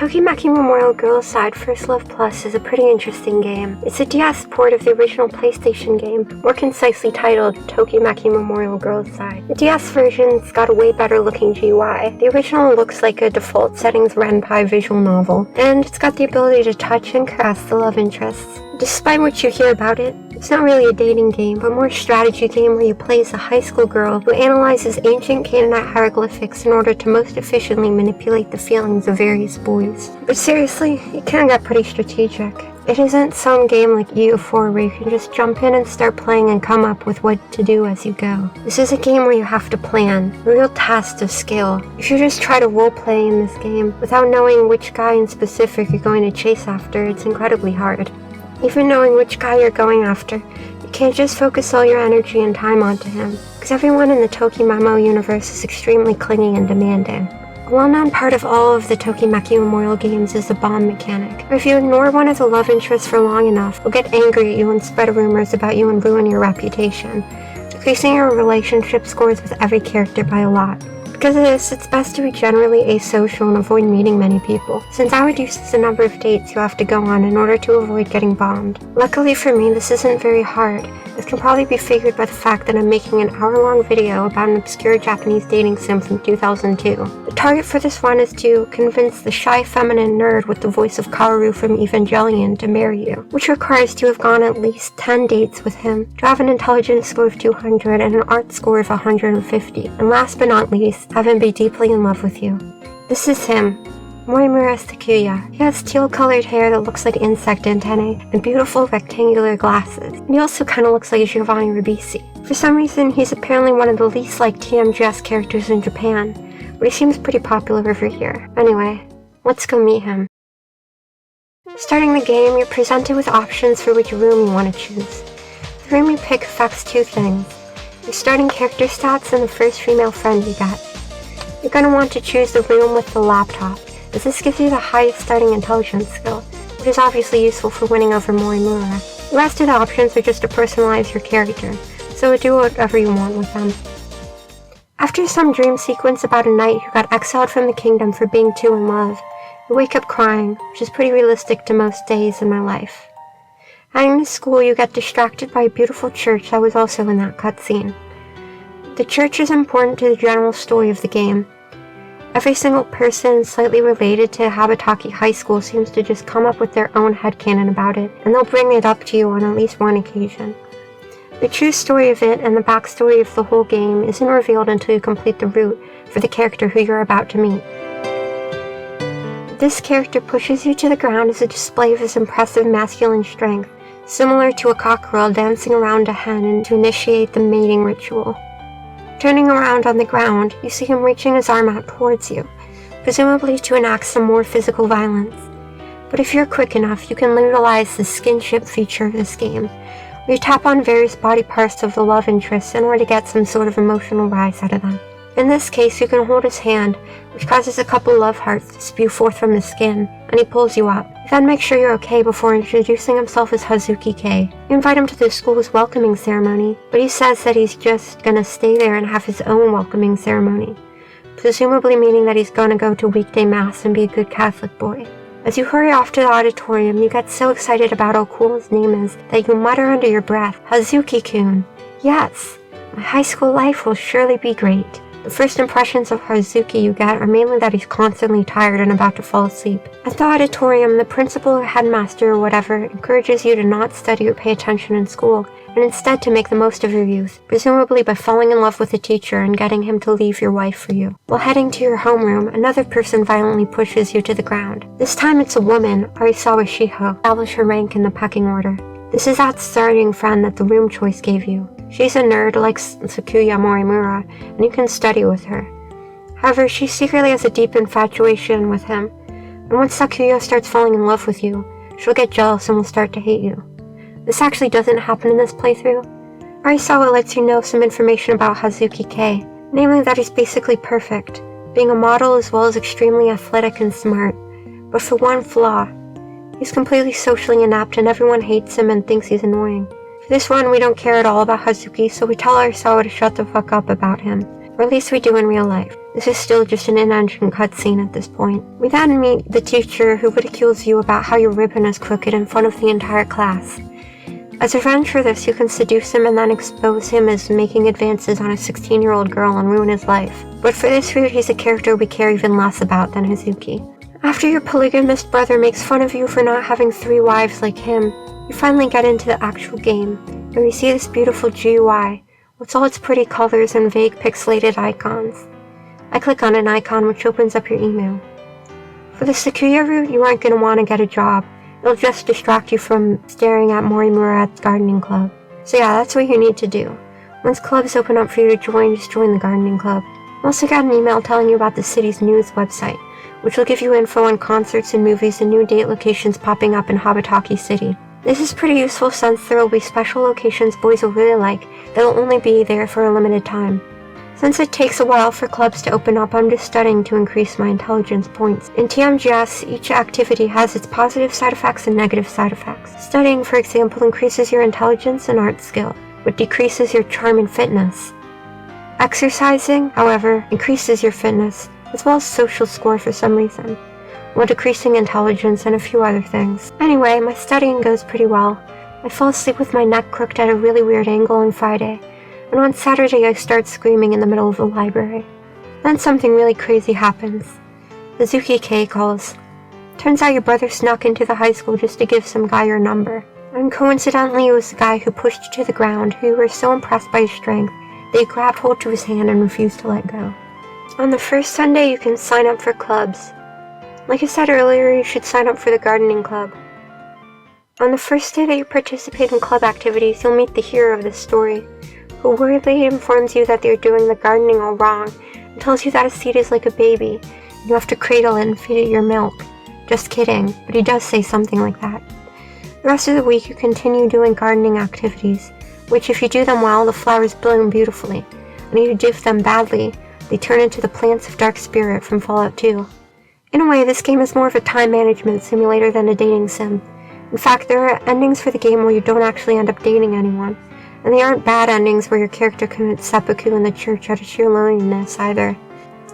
Tokimeki Memorial Girls Side First Love Plus is a pretty interesting game. It's a DS port of the original PlayStation game, more concisely titled Tokimeki Memorial Girls Side. The DS version's got a way better looking GUI. The original looks like a default settings Renpai visual novel, and it's got the ability to touch and caress the love interests. Despite what you hear about it, it's not really a dating game, but more a strategy game where you play as a high school girl who analyzes ancient Canaanite hieroglyphics in order to most efficiently manipulate the feelings of various boys. But seriously, it can get pretty strategic. It isn't some game like EU4 where you can just jump in and start playing and come up with what to do as you go. This is a game where you have to plan, a real test of skill. If you just try to roleplay in this game without knowing which guy in specific you're going to chase after, it's incredibly hard. Even knowing which guy you're going after, you can't just focus all your energy and time onto him, because everyone in the Tokimemo universe is extremely clingy and demanding. A well-known part of all of the Tokimeki Memorial games is the bomb mechanic, where if you ignore one of the love interests for long enough, they'll get angry at you and spread rumors about you and ruin your reputation, decreasing your relationship scores with every character by a lot. Because of this, it's best to be generally asocial and avoid meeting many people, since that reduces the number of dates you have to go on in order to avoid getting bombed. Luckily for me, this isn't very hard. This can probably be figured by the fact that I'm making an hour-long video about an obscure Japanese dating sim from 2002. The target for this one is to convince the shy feminine nerd with the voice of Kaoru from Evangelion to marry you, which requires to have gone at least 10 dates with him, to have an intelligence score of 200 and an art score of 150, and last but not least, have him be deeply in love with you. This is him, Morimura Sakuya. He has teal-colored hair that looks like insect antennae and beautiful rectangular glasses. And he also kind of looks like Giovanni Ribisi. For some reason, he's apparently one of the least liked TMGS characters in Japan, but he seems pretty popular over here. Anyway, let's go meet him. Starting the game, you're presented with options for which room you want to choose. The room you pick affects two things: your starting character stats and the first female friend you get. You're going to want to choose the room with the laptop, as this gives you the highest starting intelligence skill, which is obviously useful for winning over Morimura. The rest of the options are just to personalize your character, so do whatever you want with them. After some dream sequence about a knight who got exiled from the kingdom for being too in love, you wake up crying, which is pretty realistic to most days in my life. Heading to school, you get distracted by a beautiful church that was also in that cutscene. The church is important to the general story of the game. Every single person slightly related to Habataki High School seems to just come up with their own headcanon about it, and they'll bring it up to you on at least one occasion. The true story of it and the backstory of the whole game isn't revealed until you complete the route for the character who you're about to meet. This character pushes you to the ground as a display of his impressive masculine strength, similar to a cockerel dancing around a hen and to initiate the mating ritual. Turning around on the ground, you see him reaching his arm out towards you, presumably to enact some more physical violence. But if you're quick enough, you can utilize the skinship feature of this game, where you tap on various body parts of the love interest in order to get some sort of emotional rise out of them. In this case, you can hold his hand, which causes a couple love hearts to spew forth from the skin, and he pulls you up. You then make sure you're okay before introducing himself as Hazuki Kei. You invite him to the school's welcoming ceremony, but he says that he's just gonna stay there and have his own welcoming ceremony, presumably meaning that he's gonna go to weekday mass and be a good Catholic boy. As you hurry off to the auditorium, you get so excited about how cool his name is that you mutter under your breath, "Hazuki-kun." Yes, my high school life will surely be great. The first impressions of Hazuki you get are mainly that he's constantly tired and about to fall asleep. At the auditorium, the principal or headmaster or whatever encourages you to not study or pay attention in school, and instead to make the most of your youth, presumably by falling in love with the teacher and getting him to leave your wife for you. While heading to your homeroom, another person violently pushes you to the ground. This time it's a woman, Arisawa Shiho, establish her rank in the pecking order. This is that starting friend that the room choice gave you. She's a nerd like Sakuya Morimura, and you can study with her. However, she secretly has a deep infatuation with him, and once Sakuya starts falling in love with you, she'll get jealous and will start to hate you. This actually doesn't happen in this playthrough. Arisawa lets you know some information about Hazuki Kei, namely that he's basically perfect, being a model as well as extremely athletic and smart, but for one flaw. He's completely socially inept and everyone hates him and thinks he's annoying. For this one, we don't care at all about Hazuki, so we tell Arisawa to shut the fuck up about him, or at least we do in real life. This is still just an in-engine cutscene at this point. We then meet the teacher who ridicules you about how your ribbon is crooked in front of the entire class. As revenge for this, you can seduce him and then expose him as making advances on a 16-year-old girl and ruin his life. But for this route, he's a character we care even less about than Hazuki. After your polygamist brother makes fun of you for not having 3 wives like him, you finally get into the actual game, where you see this beautiful GUI, with all its pretty colors and vague pixelated icons. I click on an icon which opens up your email. For the Sakuya route, you aren't going to want to get a job. It'll just distract you from staring at Morimura's gardening club. So yeah, that's what you need to do. Once clubs open up for you to join, just join the gardening club. You also got an email telling you about the city's news website, which will give you info on concerts and movies and new date locations popping up in Habataki City. This is pretty useful since there will be special locations boys will really like that will only be there for a limited time. Since it takes a while for clubs to open up, I'm just studying to increase my intelligence points. In TMGS, each activity has its positive side effects and negative side effects. Studying, for example, increases your intelligence and art skill, but decreases your charm and fitness. Exercising, however, increases your fitness, as well as social score for some reason, while decreasing intelligence and a few other things. Anyway, my studying goes pretty well. I fall asleep with my neck crooked at a really weird angle on Friday, and on Saturday I start screaming in the middle of the library. Then something really crazy happens. Hazuki Kei Calls. Turns out your brother snuck into the high school just to give some guy your number. And coincidentally it was the guy who pushed you to the ground, who you were so impressed by his strength that you grabbed hold to his hand and refused to let go. On the first Sunday you can sign up for clubs. Like I said earlier, you should sign up for the gardening club. On the first day that you participate in club activities, you'll meet the hero of this story, who worriedly informs you that they're doing the gardening all wrong, and tells you that a seed is like a baby, and you have to cradle it and feed it your milk. Just kidding, but he does say something like that. The rest of the week you continue doing gardening activities, which if you do them well, the flowers bloom beautifully, and if you do them badly, they turn into the plants of Dark Spirit from Fallout 2. In a way, this game is more of a time management simulator than a dating sim. In fact, there are endings for the game where you don't actually end up dating anyone, and they aren't bad endings where your character commits seppuku in the church out of sheer loneliness either.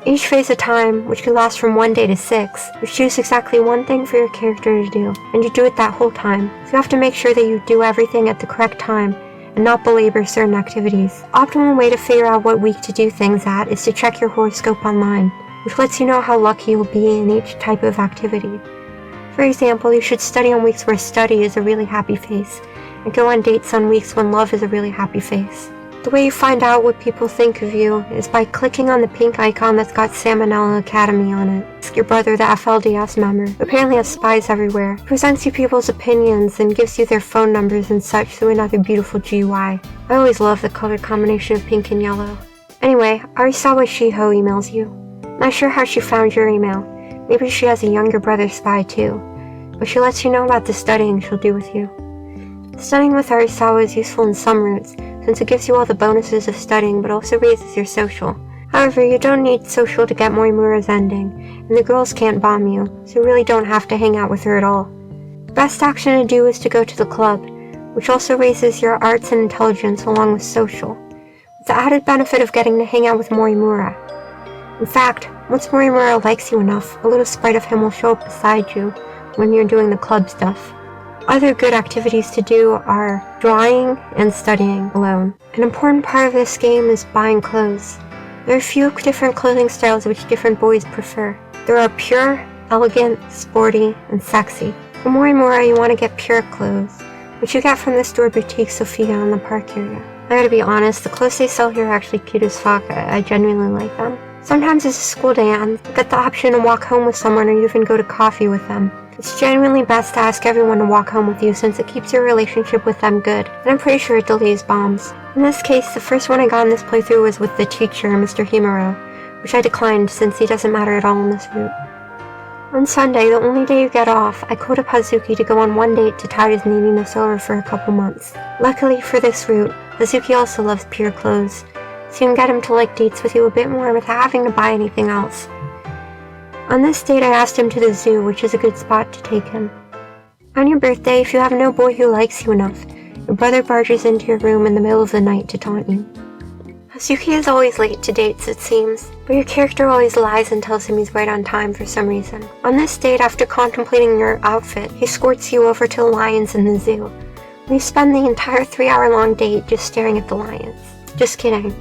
Each phase of time, which could last from 1 day to 6, you choose exactly one thing for your character to do, and you do it that whole time. So you have to make sure that you do everything at the correct time, and not belabor certain activities. The optimal way to figure out what week to do things at is to check your horoscope online, which lets you know how lucky you'll be in each type of activity. For example, you should study on weeks where study is a really happy face, and go on dates on weeks when love is a really happy face. The way you find out what people think of you is by clicking on the pink icon that's got Salmonella Academy on it. Ask your brother, the FLDS member, who apparently has spies everywhere, presents you people's opinions and gives you their phone numbers and such through another beautiful GUI. I always love the color combination of pink and yellow. Anyway, Arisawa Shiho emails you. Not sure how she found your email. Maybe she has a younger brother spy too, but she lets you know about the studying she'll do with you. Studying with Arisawa is useful in some routes, since it gives you all the bonuses of studying but also raises your social. However, you don't need social to get Morimura's ending, and the girls can't bomb you, so you really don't have to hang out with her at all. The best action to do is to go to the club, which also raises your arts and intelligence along with social, with the added benefit of getting to hang out with Morimura. In fact, once Morimura likes you enough, a little sprite of him will show up beside you when you're doing the club stuff. Other good activities to do are drawing and studying alone. An important part of this game is buying clothes. There are a few different clothing styles which different boys prefer. There are pure, elegant, sporty, and sexy. For Morimura, you want to get pure clothes, which you get from the store Boutique Sophia in the park area. I gotta be honest, the clothes they sell here are actually cute as fuck. I genuinely like them. Sometimes it's a school day and you get the option to walk home with someone or even go to coffee with them. It's genuinely best to ask everyone to walk home with you since it keeps your relationship with them good, and I'm pretty sure it delays bombs. In this case, the first one I got in this playthrough was with the teacher, Mr. Himuro, which I declined since he doesn't matter at all in this route. On Sunday, the only day you get off, I called up Hazuki to go on one date to tide his neediness over for a couple months. Luckily for this route, Hazuki also loves pure clothes, so you can get him to like dates with you a bit more without having to buy anything else. On this date, I asked him to the zoo, which is a good spot to take him. On your birthday, if you have no boy who likes you enough, your brother barges into your room in the middle of the night to taunt you. Hazuki is always late to dates, it seems, but your character always lies and tells him he's right on time for some reason. On this date, after contemplating your outfit, he escorts you over to the lions in the zoo, where you spend the entire 3-hour-long date just staring at the lions. Just kidding.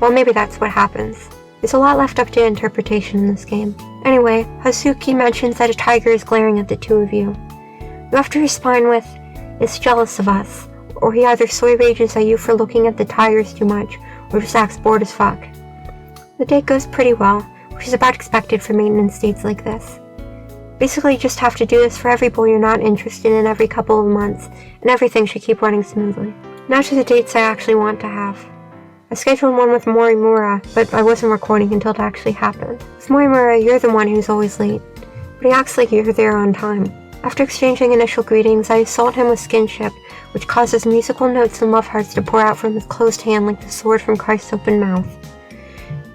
Well, maybe that's what happens. There's a lot left up to interpretation in this game. Anyway, Hazuki mentions that a tiger is glaring at the two of you. You have to respond with, "It's jealous of us," or he either soy rages at you for looking at the tigers too much, or just acts bored as fuck. The date goes pretty well, which is about expected for maintenance dates like this. Basically, you just have to do this for every boy you're not interested in every couple of months, and everything should keep running smoothly. Now to the dates I actually want to have. I scheduled one with Morimura, but I wasn't recording until it actually happened. With Morimura, you're the one who's always late, but he acts like you're there on time. After exchanging initial greetings, I assault him with skinship, which causes musical notes and love hearts to pour out from his closed hand like the sword from Christ's open mouth.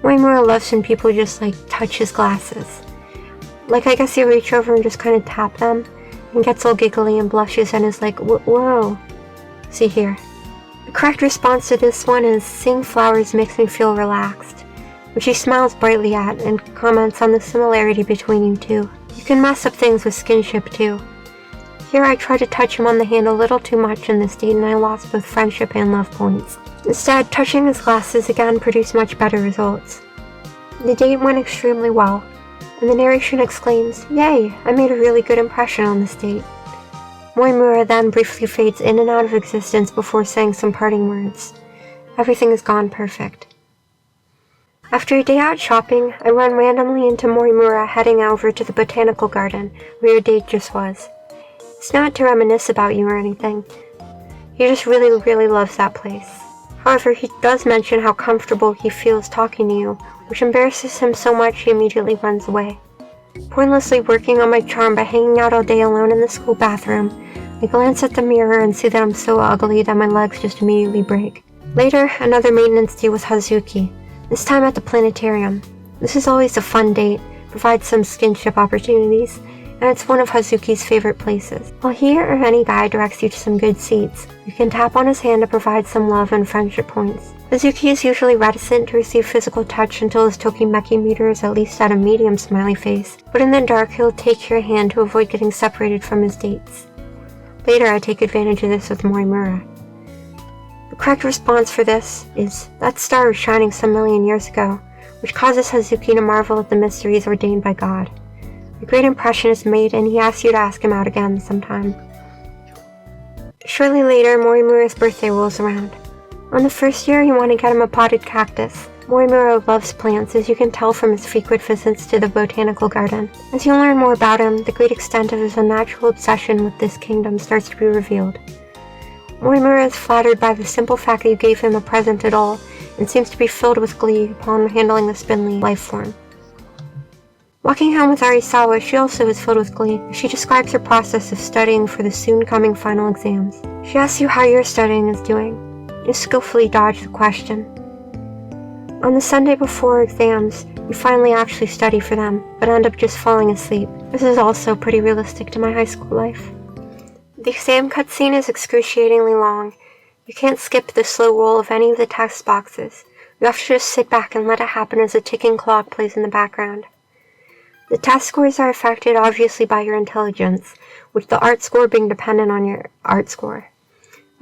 Morimura loves when people just, touch his glasses. I guess you reach over and just kind of tap them, and gets all giggly and blushes and is like, whoa. See here. The correct response to this one is, "Seeing flowers makes me feel relaxed," which he smiles brightly at and comments on the similarity between you two. You can mess up things with skinship too. Here I tried to touch him on the hand a little too much in this date and I lost both friendship and love points. Instead, touching his glasses again produced much better results. The date went extremely well, and the narration exclaims, "Yay, I made a really good impression on this date." Morimura then briefly fades in and out of existence before saying some parting words. Everything has gone perfect. After a day out shopping, I run randomly into Morimura heading over to the botanical garden, where your date just was. It's not to reminisce about you or anything. He just really loves that place. However, he does mention how comfortable he feels talking to you, which embarrasses him so much he immediately runs away. Pointlessly working on my charm by hanging out all day alone in the school bathroom, I glance at the mirror and see that I'm so ugly that my legs just immediately break. Later, another maintenance date with Hazuki, this time at the planetarium. This is always a fun date, provides some skinship opportunities, and it's one of Hazuki's favorite places. While he or any guy directs you to some good seats, you can tap on his hand to provide some love and friendship points. Hazuki is usually reticent to receive physical touch until his Tokimeki meter is at least at a medium smiley face, but in the dark he'll take your hand to avoid getting separated from his dates. Later I take advantage of this with Morimura. The correct response for this is, "That star was shining some million years ago," which causes Hazuki to marvel at the mysteries ordained by God. A great impression is made and he asks you to ask him out again sometime. Shortly later, Morimura's birthday rolls around. On the first year, you want to get him a potted cactus. Morimura loves plants, as you can tell from his frequent visits to the botanical garden. As you learn more about him, the great extent of his unnatural obsession with this kingdom starts to be revealed. Morimura is flattered by the simple fact that you gave him a present at all, and seems to be filled with glee upon handling the spindly life form. Walking home with Arisawa, she also is filled with glee. She describes her process of studying for the soon-coming final exams. She asks you how your studying is doing. You skillfully dodge the question. On the Sunday before exams, you finally actually study for them, but end up just falling asleep. This is also pretty realistic to my high school life. The exam cutscene is excruciatingly long. You can't skip the slow roll of any of the text boxes. You have to just sit back and let it happen as a ticking clock plays in the background. The test scores are affected obviously by your intelligence, with the art score being dependent on your art score.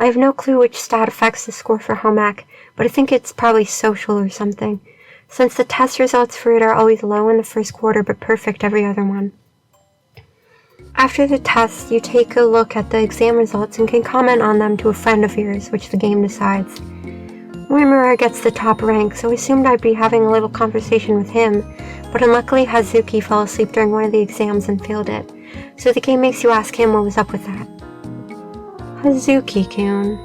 I have no clue which stat affects the score for home ec, but I think it's probably social or something, since the test results for it are always low in the first quarter but perfect every other one. After the test, you take a look at the exam results and can comment on them to a friend of yours, which the game decides. Morimura gets the top rank, so I assumed I'd be having a little conversation with him, but unluckily Hazuki fell asleep during one of the exams and failed it, so the game makes you ask him what was up with that. Hazuki-kun.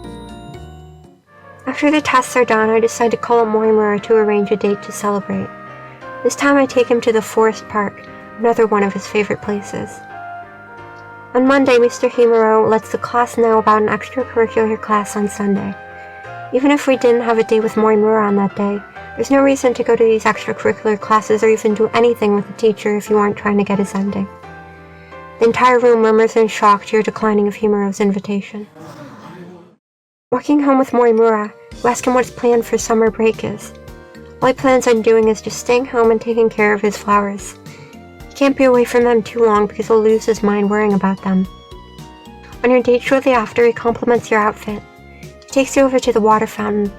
After the tests are done, I decide to call up Morimura to arrange a date to celebrate. This time I take him to the Forest Park, another one of his favorite places. On Monday, Mr. Himuro lets the class know about an extracurricular class on Sunday. Even if we didn't have a date with Morimura on that day, there's no reason to go to these extracurricular classes or even do anything with the teacher if you aren't trying to get his ending. The entire room murmurs in shock to your declining of Himuro's invitation. Walking home with Morimura, you ask him what his plan for summer break is. All he plans on doing is just staying home and taking care of his flowers. He can't be away from them too long because he'll lose his mind worrying about them. On your date shortly after, he compliments your outfit. He takes you over to the water fountain.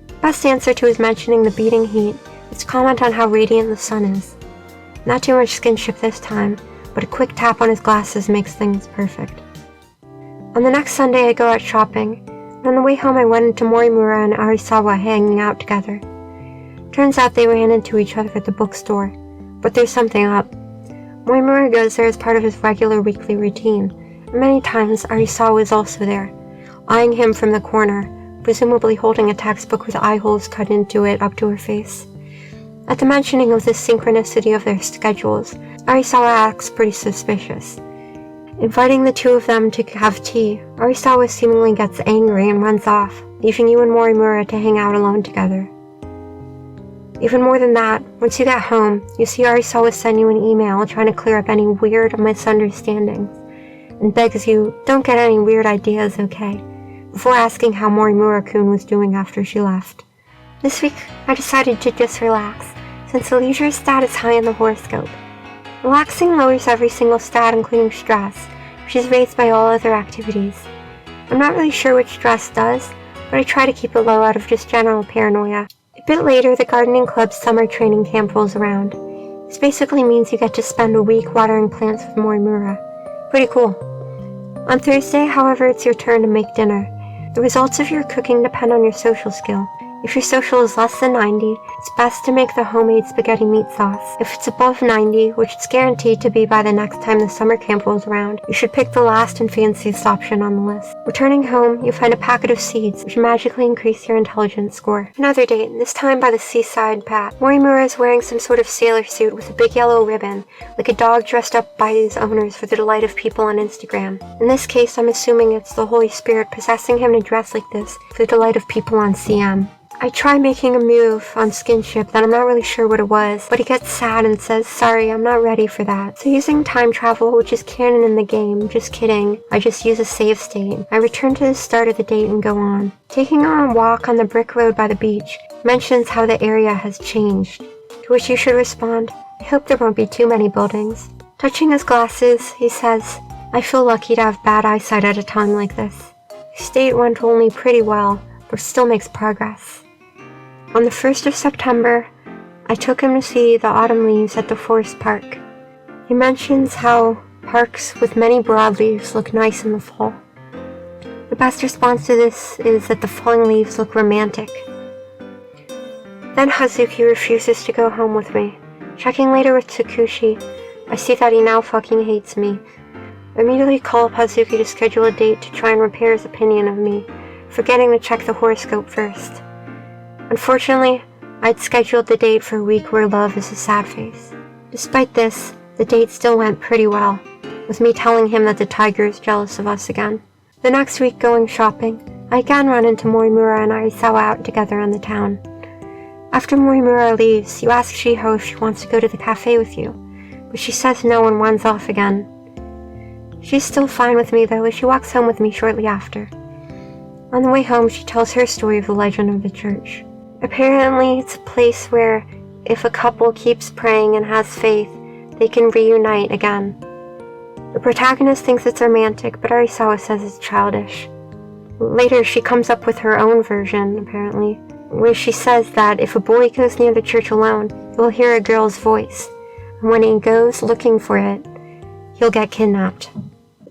The best answer to his mentioning the beating heat is to comment on how radiant the sun is. Not too much skinship this time, but a quick tap on his glasses makes things perfect. On the next Sunday, I go out shopping, and on the way home I went into Morimura and Arisawa hanging out together. Turns out they ran into each other at the bookstore, but there's something up. Morimura goes there as part of his regular weekly routine, and many times Arisawa is also there, eyeing him from the corner, presumably holding a textbook with eye holes cut into it up to her face. At the mentioning of this synchronicity of their schedules, Arisawa acts pretty suspicious. Inviting the two of them to have tea, Arisawa seemingly gets angry and runs off, leaving you and Morimura to hang out alone together. Even more than that, once you get home, you see Arisawa send you an email trying to clear up any weird misunderstandings, and begs you don't get any weird ideas, okay, before asking how Morimura-kun was doing after she left. This week, I decided to just relax, since the leisure stat is high in the horoscope. Relaxing lowers every single stat, including stress, which is raised by all other activities. I'm not really sure which stress does, but I try to keep it low out of just general paranoia. A bit later, the gardening club's summer training camp rolls around. This basically means you get to spend a week watering plants with Morimura. Pretty cool. On Thursday, however, it's your turn to make dinner. The results of your cooking depend on your social skill. If your social is less than 90, it's best to make the homemade spaghetti meat sauce. If it's above 90, which it's guaranteed to be by the next time the summer camp rolls around, you should pick the last and fanciest option on the list. Returning home, you find a packet of seeds, which magically increase your intelligence score. Another date, this time by the seaside path. Morimura is wearing some sort of sailor suit with a big yellow ribbon, like a dog dressed up by his owners for the delight of people on Instagram. In this case, I'm assuming it's the Holy Spirit possessing him to dress like this for the delight of people on CM. I try making a move on Skinship that I'm not really sure what it was, but he gets sad and says, sorry, I'm not ready for that. So using time travel, which is canon in the game, just kidding, I just use a save state. I return to the start of the date and go on. Taking her on a walk on the brick road by the beach mentions how the area has changed, to which you should respond, I hope there won't be too many buildings. Touching his glasses, he says, I feel lucky to have bad eyesight at a time like this. His date went only pretty well, but still makes progress. On the 1st of September, I took him to see the autumn leaves at the forest park. He mentions how parks with many broad leaves look nice in the fall. The best response to this is that the falling leaves look romantic. Then Hazuki refuses to go home with me. Checking later with Tsukushi, I see that he now fucking hates me. I immediately call up Hazuki to schedule a date to try and repair his opinion of me, forgetting to check the horoscope first. Unfortunately, I'd scheduled the date for a week where love is a sad face. Despite this, the date still went pretty well, with me telling him that the tiger is jealous of us again. The next week going shopping, I again run into Morimura and Arisawa out together in the town. After Morimura leaves, you ask Shiho if she wants to go to the cafe with you, but she says no and runs off again. She's still fine with me though, as she walks home with me shortly after. On the way home, she tells her story of the legend of the church. Apparently, it's a place where, if a couple keeps praying and has faith, they can reunite again. The protagonist thinks it's romantic, but Arisawa says it's childish. Later, she comes up with her own version, apparently, where she says that if a boy goes near the church alone, he will hear a girl's voice, and when he goes looking for it, he'll get kidnapped.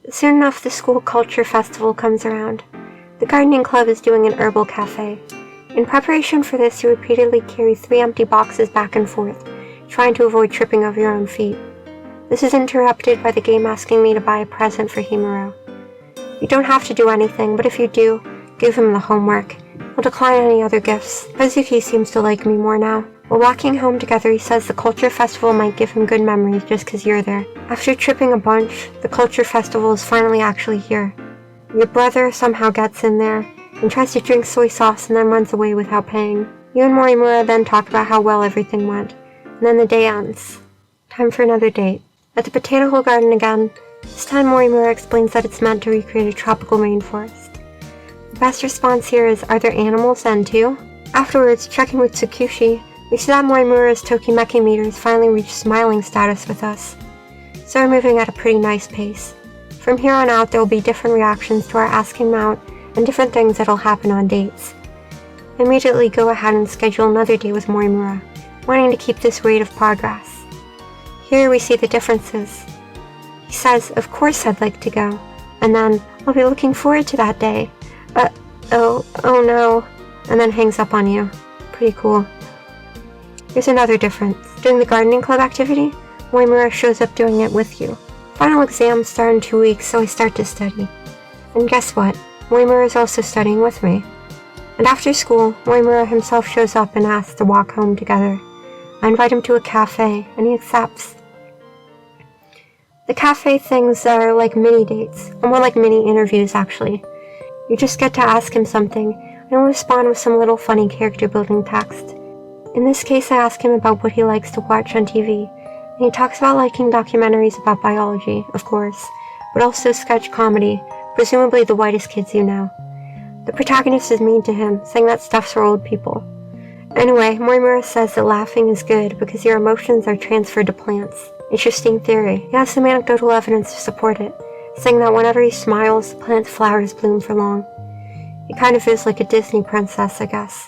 Soon enough, the school culture festival comes around. The gardening club is doing an herbal cafe. In preparation for this, you repeatedly carry 3 empty boxes back and forth, trying to avoid tripping over your own feet. This is interrupted by the game asking me to buy a present for Himuro. You don't have to do anything, but if you do, give him the homework. He'll decline any other gifts. Hazuki seems to like me more now. While walking home together, he says the culture festival might give him good memories just because you're there. After tripping a bunch, the culture festival is finally actually here. Your brother somehow gets in there, and tries to drink soy sauce and then runs away without paying. You and Morimura then talk about how well everything went, and then the day ends. Time for another date. At the botanical garden again, this time Morimura explains that it's meant to recreate a tropical rainforest. The best response here is, are there animals then too? Afterwards, checking with Tsukushi, We see that Morimura's Tokimeki meters finally reached smiling status with us, so we're moving at a pretty nice pace. From here on out, there will be different reactions to our asking him out and different things that'll happen on dates. I immediately go ahead and schedule another date with Morimura, wanting to keep this rate of progress. Here we see the differences. He says, "Of course I'd like to go," and then, "I'll be looking forward to that day. Oh no," and then hangs up on you. Pretty cool. Here's another difference. During the gardening club activity, Morimura shows up doing it with you. Final exams start in 2 weeks, so I start to study. And guess what? Morimura is also studying with me. And after school, Morimura himself shows up and asks to walk home together. I invite him to a cafe, and he accepts. The cafe things are like mini dates, or more like mini interviews actually. You just get to ask him something, and he'll respond with some little funny character building text. In this case, I ask him about what he likes to watch on TV, and he talks about liking documentaries about biology, of course, but also sketch comedy, presumably the whitest kids you know. The protagonist is mean to him, saying that stuff's for old people. Anyway, Morimura says that laughing is good because your emotions are transferred to plants. Interesting theory. He has some anecdotal evidence to support it, saying that whenever he smiles, the plant's flowers bloom for long. He kind of is like a Disney princess, I guess.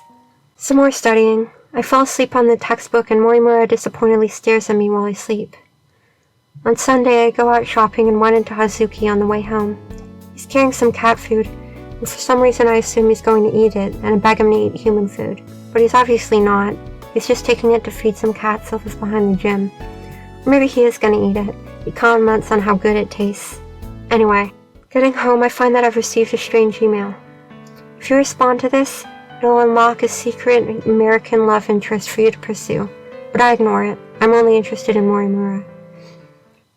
Some more studying. I fall asleep on the textbook and Morimura disappointedly stares at me while I sleep. On Sunday, I go out shopping and run into Hazuki on the way home. He's carrying some cat food, and for some reason I assume he's going to eat it, and I beg him to eat human food. But he's obviously not. He's just taking it to feed some cats that live behind the gym. Or maybe he is going to eat it. He comments on how good it tastes. Anyway, getting home, I find that I've received a strange email. If you respond to this, it'll unlock a secret American love interest for you to pursue, but I ignore it. I'm only interested in Morimura.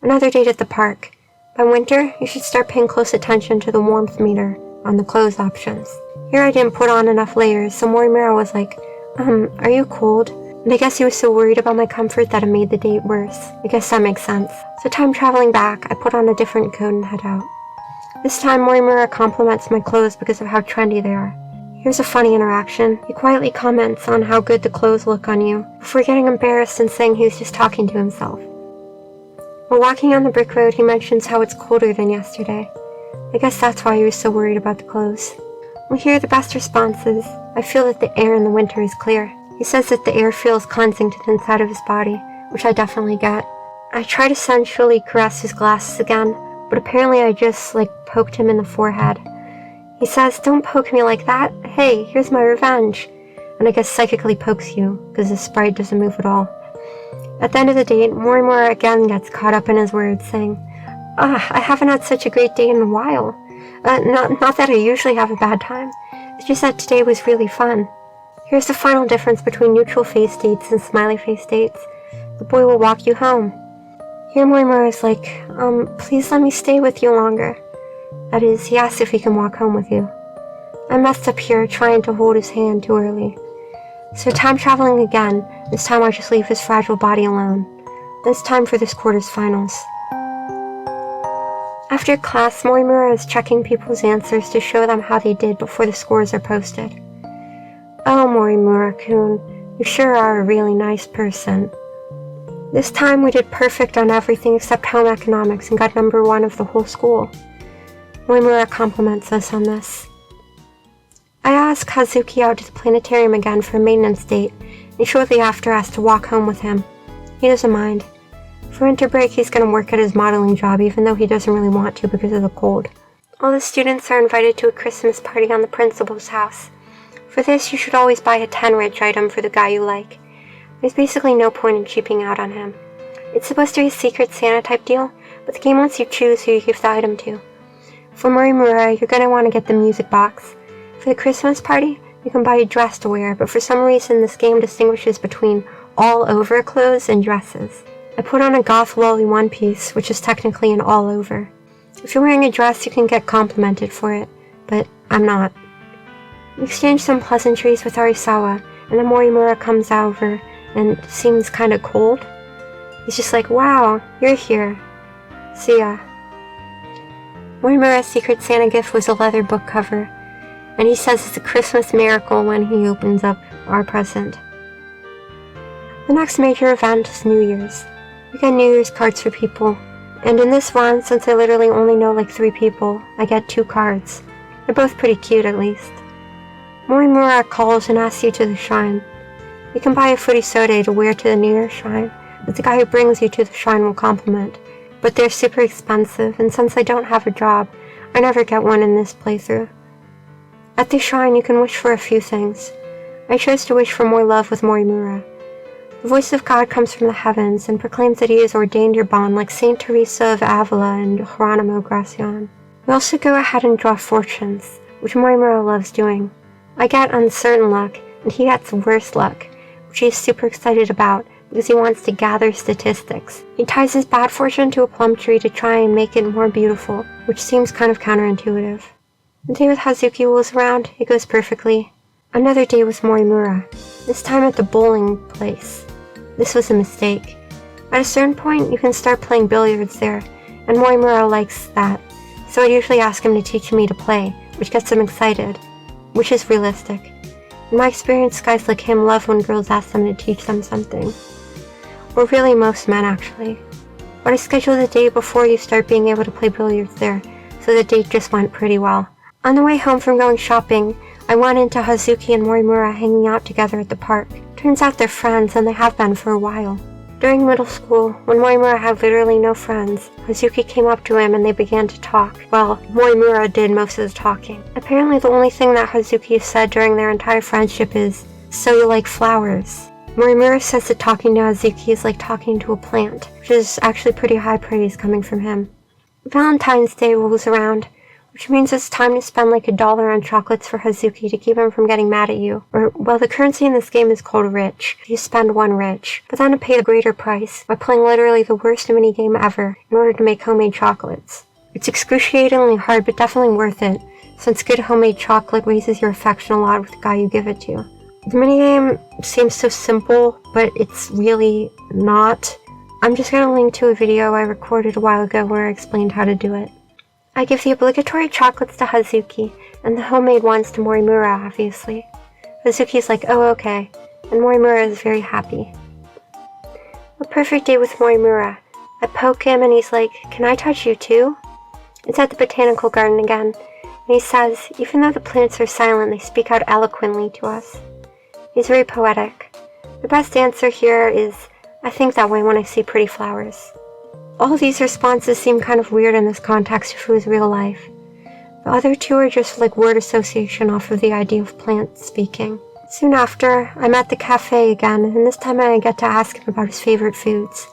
Another date at the park. By winter, you should start paying close attention to the warmth meter on the clothes options. Here I didn't put on enough layers, so Morimura was like, are you cold? And I guess he was so worried about my comfort that it made the date worse. I guess that makes sense. So time traveling back, I put on a different coat and head out. This time Morimura compliments my clothes because of how trendy they are. Here's a funny interaction. He quietly comments on how good the clothes look on you, before getting embarrassed and saying he was just talking to himself. While walking on the brick road, he mentions how it's colder than yesterday. I guess that's why he was so worried about the clothes. We hear the best responses. I feel that the air in the winter is clear. He says that the air feels cleansing to the inside of his body, which I definitely get. I try to sensually caress his glasses again, but apparently I just, poked him in the forehead. He says, "Don't poke me like that. Hey, here's my revenge." And I guess psychically pokes you, because the sprite doesn't move at all. At the end of the date, Morimura again gets caught up in his words, saying, I haven't had such a great day in a while. Not that I usually have a bad time. It's just that today was really fun. Here's the final difference between neutral face dates and smiley face dates. The boy will walk you home. Here Morimura is like, please let me stay with you longer. That is, he asks if he can walk home with you. I messed up here trying to hold his hand too early. So time traveling again. This time I just leave his fragile body alone. It's time for this quarter's finals. After class, Morimura is checking people's answers to show them how they did before the scores are posted. Oh, Morimura-kun, you sure are a really nice person. This time we did perfect on everything except home economics and got number 1 of the whole school. Morimura compliments us on this. I ask Hazuki out to the planetarium again for a maintenance date, and shortly after asked to walk home with him. He doesn't mind. For winter break, he's going to work at his modeling job, even though he doesn't really want to because of the cold. All the students are invited to a Christmas party on the principal's house. For this, you should always buy a 10-rich item for the guy you like. There's basically no point in cheaping out on him. It's supposed to be a secret Santa type deal, but the game lets you choose who you give the item to. For Morimura, you're going to want to get the music box. For the Christmas party, you can buy a dress to wear, but for some reason this game distinguishes between all-over clothes and dresses. I put on a goth lolly one-piece, which is technically an all-over. If you're wearing a dress, you can get complimented for it, but I'm not. We exchange some pleasantries with Arisawa, and then Morimura comes over and seems kinda cold. He's just like, wow, you're here. See ya. Morimura's Secret Santa gift was a leather book cover, and he says it's a Christmas miracle when he opens up our present. The next major event is New Year's. We get New Year's cards for people, and in this one, since I literally only know like 3 people, I get 2 cards. They're both pretty cute at least. Morimura calls and asks you to the shrine. You can buy a footy soda to wear to the New Year's shrine, that the guy who brings you to the shrine will compliment, but they're super expensive, and since I don't have a job, I never get one in this playthrough. At the shrine, you can wish for a few things. I chose to wish for more love with Morimura. The voice of God comes from the heavens and proclaims that he has ordained your bond like Saint Teresa of Avila and Geronimo Gracian. We also go ahead and draw fortunes, which Morimura loves doing. I get uncertain luck, and he gets worse luck, which he is super excited about because he wants to gather statistics. He ties his bad fortune to a plum tree to try and make it more beautiful, which seems kind of counterintuitive. The day with Hazuki rolls around, it goes perfectly. Another day with Morimura, this time at the bowling place. This was a mistake. At a certain point, you can start playing billiards there, and Morimura likes that, so I usually ask him to teach me to play, which gets him excited, which is realistic. In my experience, guys like him love when girls ask them to teach them something. Or really most men, actually. But I scheduled the day before you start being able to play billiards there, so the date just went pretty well. On the way home from going shopping, I went into Hazuki and Morimura hanging out together at the park. Turns out they're friends, and they have been for a while. During middle school, when Morimura had literally no friends, Hazuki came up to him and they began to talk. Well, Morimura did most of the talking. Apparently the only thing that Hazuki has said during their entire friendship is, "So you like flowers?" Morimura says that talking to Hazuki is like talking to a plant, which is actually pretty high praise coming from him. Valentine's Day rolls around, which means it's time to spend like $1 on chocolates for Hazuki to keep him from getting mad at you. Or, well, the currency in this game is called rich. You spend 1 rich, but then to pay a greater price by playing literally the worst minigame ever in order to make homemade chocolates. It's excruciatingly hard, but definitely worth it, since good homemade chocolate raises your affection a lot with the guy you give it to. The minigame seems so simple, but it's really not. I'm just gonna link to a video I recorded a while ago where I explained how to do it. I give the obligatory chocolates to Hazuki, and the homemade ones to Morimura, obviously. Hazuki's like, "Oh, okay," and Morimura is very happy. A perfect day with Morimura. I poke him and he's like, "Can I touch you too?" It's at the botanical garden again, and he says, "Even though the plants are silent, they speak out eloquently to us." He's very poetic. The best answer here is, "I think that way when I see pretty flowers." All these responses seem kind of weird in this context if it was real life. The other 2 are just like word association off of the idea of plants speaking. Soon after, I'm at the cafe again, and this time I get to ask him about his favorite foods.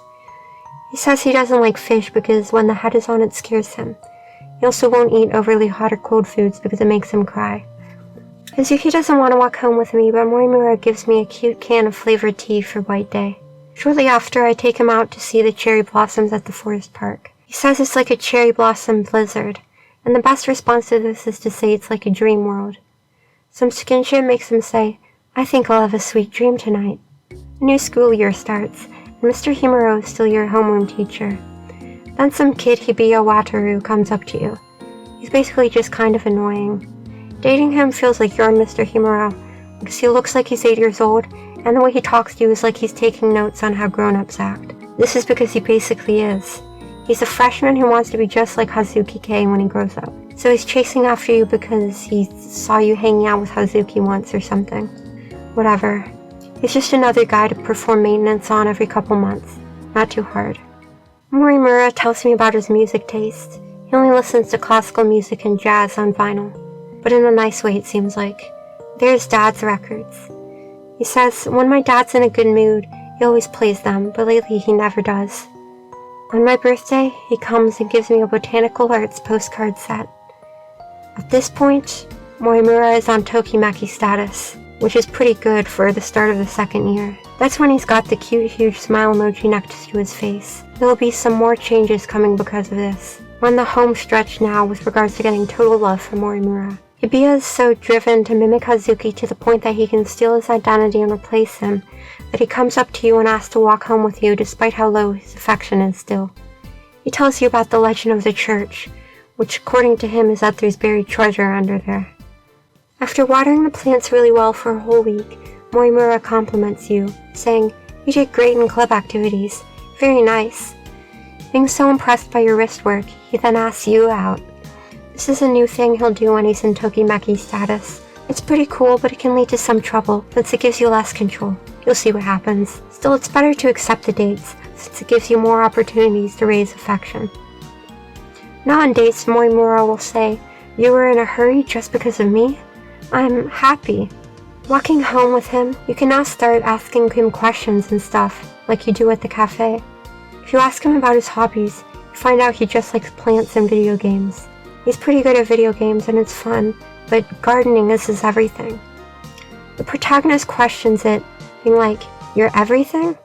He says he doesn't like fish because when the head is on it scares him. He also won't eat overly hot or cold foods because it makes him cry. Hazuki doesn't want to walk home with me, but Morimura gives me a cute can of flavored tea for White Day. Shortly after, I take him out to see the cherry blossoms at the forest park. He says it's like a cherry blossom blizzard, and the best response to this is to say it's like a dream world. Some skinship makes him say, "I think I'll have a sweet dream tonight." A new school year starts, and Mr. Himuro is still your homeroom teacher. Then some kid Hibiya Wataru comes up to you. He's basically just kind of annoying. Dating him feels like you're Mr. Himuro, because he looks like he's 8 years old, and the way he talks to you is like he's taking notes on how grown-ups act. This is because he basically is. He's a freshman who wants to be just like Hazuki Kei when he grows up. So he's chasing after you because he saw you hanging out with Hazuki once or something. Whatever. He's just another guy to perform maintenance on every couple months. Not too hard. Morimura tells me about his music taste. He only listens to classical music and jazz on vinyl. But in a nice way, it seems like. There's Dad's records. He says, when my dad's in a good mood, he always plays them, but lately he never does. On my birthday, he comes and gives me a botanical arts postcard set. At this point, Morimura is on Tokimeki Status, which is pretty good for the start of the 2nd year. That's when he's got the cute huge smile emoji next to his face. There will be some more changes coming because of this. We're on the home stretch now with regards to getting total love from Morimura. Hibiya is so driven to mimic Hazuki to the point that he can steal his identity and replace him, that he comes up to you and asks to walk home with you despite how low his affection is still. He tells you about the legend of the church, which according to him is that there's buried treasure under there. After watering the plants really well for a whole week, Morimura compliments you, saying, You did great in club activities. Very nice. Being so impressed by your wrist work, he then asks you out. This is a new thing he'll do when he's in Tokimeki Status. It's pretty cool, but it can lead to some trouble, since it gives you less control. You'll see what happens. Still, it's better to accept the dates, since it gives you more opportunities to raise affection. Now on dates, Morimura will say, "You were in a hurry just because of me? I'm happy." Walking home with him, you can now start asking him questions and stuff, like you do at the cafe. If you ask him about his hobbies, you find out he just likes plants and video games. He's pretty good at video games and it's fun, but gardening is his everything. The protagonist questions it, being like, "You're everything?"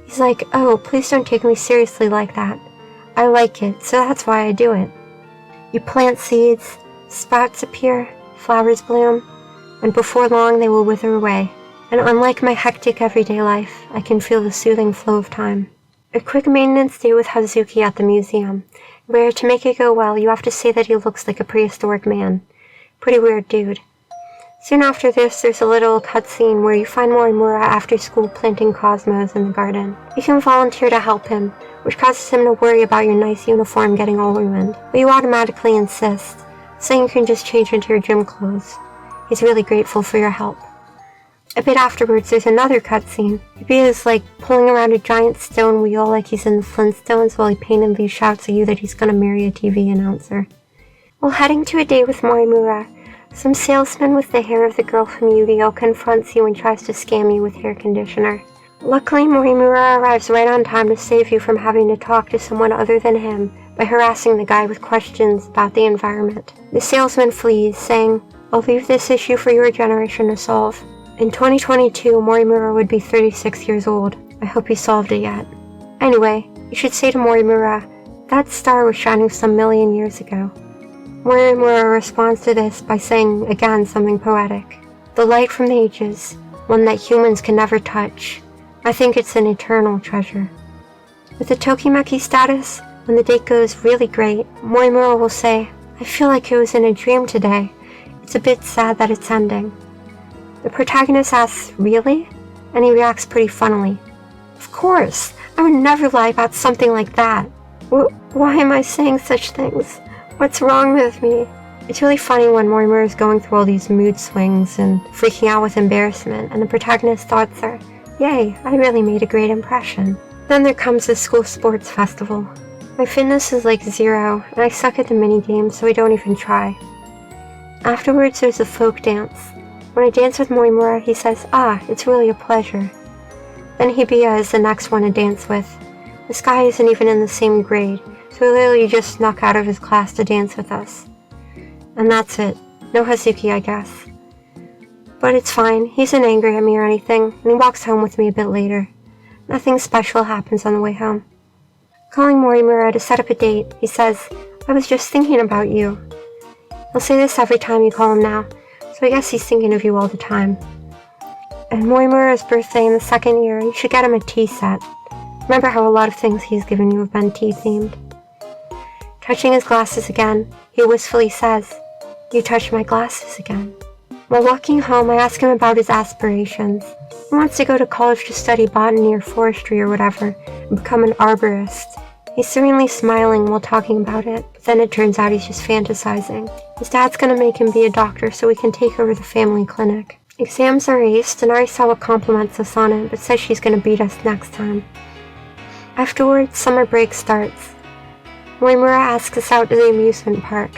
He's like, "Oh, please don't take me seriously like that. I like it, so that's why I do it." You plant seeds, sprouts appear, flowers bloom, and before long they will wither away. And unlike my hectic everyday life, I can feel the soothing flow of time. A quick maintenance day with Hazuki at the museum, where to make it go well, you have to say that he looks like a prehistoric man. Pretty weird dude. Soon after this, there's a little cutscene where you find Morimura after school planting cosmos in the garden. You can volunteer to help him, which causes him to worry about your nice uniform getting all ruined, but you automatically insist, saying you can just change into your gym clothes. He's really grateful for your help. A bit afterwards, there's another cutscene. Hibiya is like pulling around a giant stone wheel like he's in the Flintstones while he painfully shouts at you that he's gonna marry a TV announcer. While heading to a date with Morimura, some salesman with the hair of the girl from Yu-Gi-Oh! Confronts you and tries to scam you with hair conditioner. Luckily, Morimura arrives right on time to save you from having to talk to someone other than him by harassing the guy with questions about the environment. The salesman flees, saying, "I'll leave this issue for your generation to solve." In 2022, Morimura would be 36 years old. I hope he solved it yet. Anyway, you should say to Morimura, "That star was shining some million years ago." Morimura responds to this by saying, again, something poetic. "The light from the ages, one that humans can never touch. I think it's an eternal treasure." With the Tokimeki Status, when the date goes really great, Morimura will say, "I feel like it was in a dream today. It's a bit sad that it's ending." The protagonist asks, "Really?" And he reacts pretty funnily. "Of course! I would never lie about something like that. Why am I saying such things? What's wrong with me?" It's really funny when Morimura is going through all these mood swings and freaking out with embarrassment, and the protagonist's thoughts are, "Yay, I really made a great impression." Then there comes the school sports festival. My fitness is like 0, and I suck at the minigame, so I don't even try. Afterwards, there's a folk dance. When I dance with Morimura, he says, "Ah, it's really a pleasure." Then Hibiya is the next one to dance with. This guy isn't even in the same grade, so he literally just snuck out of his class to dance with us. And that's it. No Hazuki, I guess. But it's fine, he isn't angry at me or anything, and he walks home with me a bit later. Nothing special happens on the way home. Calling Morimura to set up a date, he says, "I was just thinking about you." He'll say this every time you call him now, so I guess he's thinking of you all the time. And Morimura's birthday in the 2nd year, you should get him a tea set. Remember how a lot of things he's given you have been tea-themed. Touching his glasses again, he wistfully says, "You touched my glasses again." While walking home, I ask him about his aspirations. He wants to go to college to study botany or forestry or whatever, and become an arborist. He's serenely smiling while talking about it, but then it turns out he's just fantasizing. His dad's gonna make him be a doctor so we can take over the family clinic. Exams are aced, and Arisawa compliments us on it, but says she's gonna beat us next time. Afterwards, summer break starts. Morimura asks us out to the amusement park.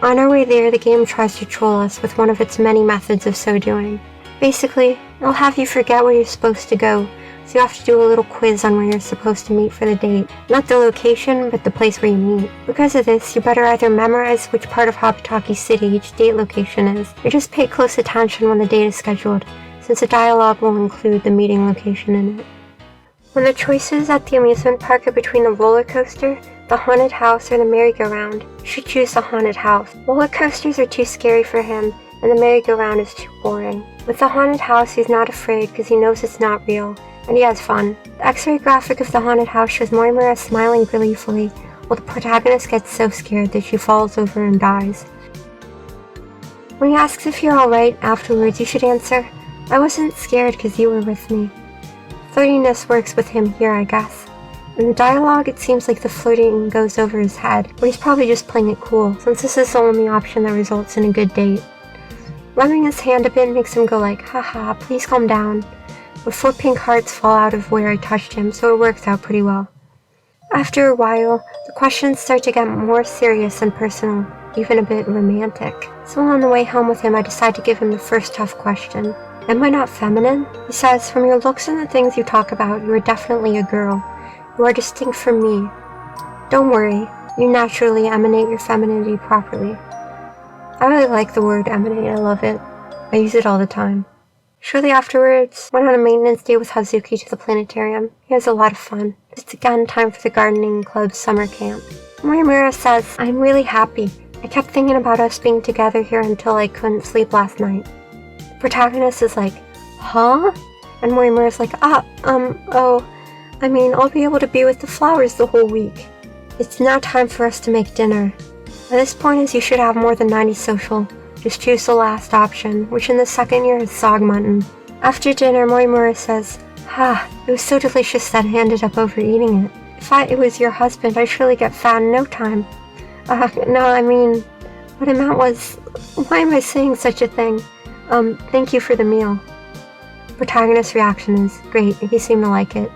On our way there, the game tries to troll us with one of its many methods of so doing. Basically, it'll have you forget where you're supposed to go, so you have to do a little quiz on where you're supposed to meet for the date. Not the location, but the place where you meet. Because of this, you better either memorize which part of Habataki City each date location is, or just pay close attention when the date is scheduled, since the dialogue will include the meeting location in it. When the choices at the amusement park are between the roller coaster, the haunted house, or the merry-go-round, you should choose the haunted house. Roller coasters are too scary for him, and the merry-go-round is too boring. With the haunted house, he's not afraid because he knows it's not real, and he has fun. The X-ray graphic of the haunted house shows Morimura smiling gleefully, while the protagonist gets so scared that she falls over and dies. When he asks if you're alright afterwards, you should answer, "I wasn't scared because you were with me." flirtiness works with him here, I guess. In the dialogue, it seems like the flirting goes over his head, but he's probably just playing it cool, since this is the only option that results in a good date. Rubbing his hand a bit makes him go like, haha, please calm down. But 4 pink hearts fall out of where I touched him, so it works out pretty well. After a while, the questions start to get more serious and personal, even a bit romantic. So on the way home with him, I decide to give him the first tough question. Am I not feminine? He says, from your looks and the things you talk about, you are definitely a girl. You are distinct from me. Don't worry, you naturally emanate your femininity properly. I really like the word emanate, I love it. I use it all the time. Shortly afterwards, went on a maintenance day with Hazuki to the planetarium. He has a lot of fun. It's again time for the gardening club's summer camp. Morimura says, I'm really happy. I kept thinking about us being together here until I couldn't sleep last night. The protagonist is like, huh? And Morimura's like, I'll be able to be with the flowers the whole week. It's now time for us to make dinner. At this point, as you should have more than 90 social, just choose the last option, which in the second year is sog mutton. After dinner, Morimura says, it was so delicious that I ended up overeating it. If it was your husband, I'd surely get fat in no time. What I meant was, why am I saying such a thing? Thank you for the meal. Protagonist's reaction is, great, he seemed to like it.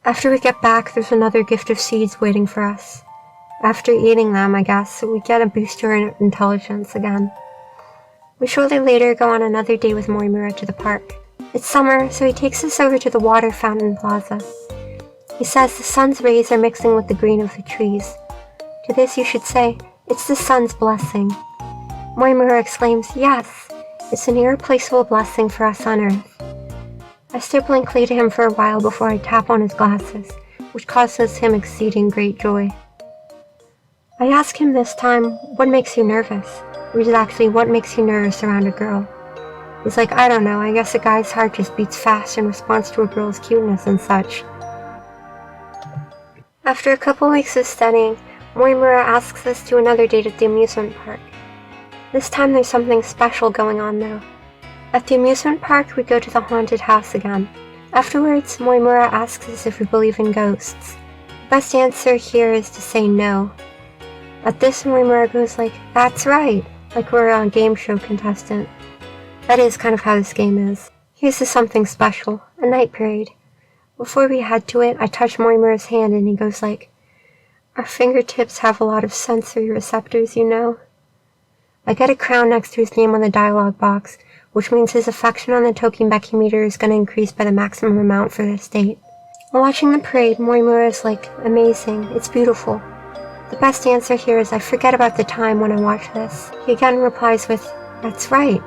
After we get back, there's another gift of seeds waiting for us. After eating them, I guess, we get a boost to our intelligence again. We shortly later go on another day with Morimura to the park. It's summer, so he takes us over to the water fountain plaza. He says the sun's rays are mixing with the green of the trees. To this you should say, it's the sun's blessing. Morimura exclaims, yes, it's an irreplaceable blessing for us on Earth. I stare blankly to him for a while before I tap on his glasses, which causes him exceeding great joy. I ask him this time, what makes you nervous? Which is actually what makes you nervous around a girl. He's like, I don't know, I guess a guy's heart just beats fast in response to a girl's cuteness and such. After a couple weeks of studying, Morimura asks us to another date at the amusement park. This time there's something special going on though. At the amusement park, we go to the haunted house again. Afterwards, Morimura asks us if we believe in ghosts. The best answer here is to say no. At this, Morimura goes like, that's right, like we're a game show contestant. That is kind of how this game is. Here's to something special, a night parade. Before we head to it, I touch Morimura's hand and he goes like, our fingertips have a lot of sensory receptors, you know? I get a crown next to his name on the dialogue box, which means his affection on the Tokimeki meter is going to increase by the maximum amount for this date. While watching the parade, Morimura is like, amazing, it's beautiful. The best answer here is I forget about the time when I watch this. He again replies with, that's right.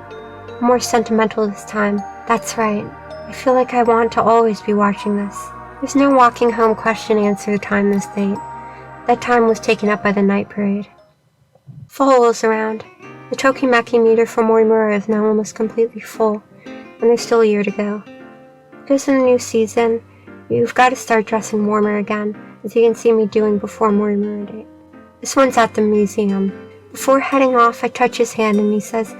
More sentimental this time, that's right. I feel like I want to always be watching this. There's no walking home question answer time this date. That time was taken up by the night parade. Fall rolls around. The Tokimeki meter for Morimura is now almost completely full, and there's still a year to go. Because in the new season, you've got to start dressing warmer again, as you can see me doing before Morimura Date. This one's at the museum. Before heading off, I touch his hand and he says,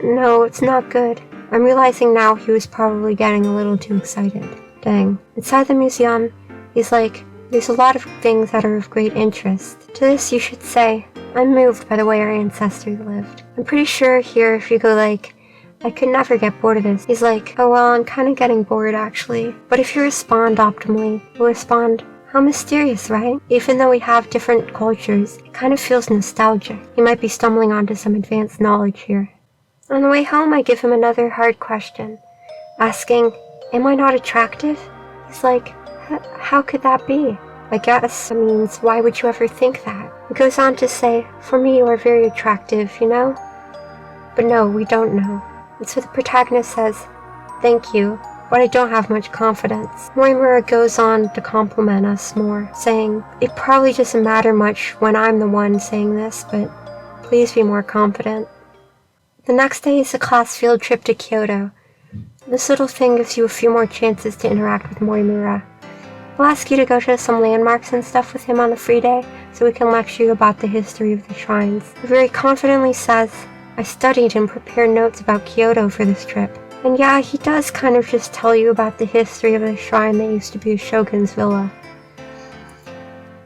no, it's not good. I'm realizing now he was probably getting a little too excited. Dang. Inside the museum, he's like, there's a lot of things that are of great interest. To this you should say, I'm moved by the way our ancestors lived. I'm pretty sure here if you go like, I could never get bored of this. He's like, oh well, I'm kind of getting bored actually. But if you respond optimally, you'll respond, how mysterious, right? Even though we have different cultures, it kind of feels nostalgic. He might be stumbling onto some advanced knowledge here. On the way home, I give him another hard question, asking, am I not attractive? He's like, how could that be? I guess it means, why would you ever think that? He goes on to say, for me you are very attractive, you know? But no, we don't know. And so the protagonist says, thank you, but I don't have much confidence. Morimura goes on to compliment us more, saying, it probably doesn't matter much when I'm the one saying this, but please be more confident. The next day is a class field trip to Kyoto. This little thing gives you a few more chances to interact with Morimura. We'll ask you to go to some landmarks and stuff with him on the free day, so we can lecture you about the history of the shrines. He very confidently says, I studied and prepared notes about Kyoto for this trip. And yeah, he does kind of just tell you about the history of the shrine that used to be a shogun's villa.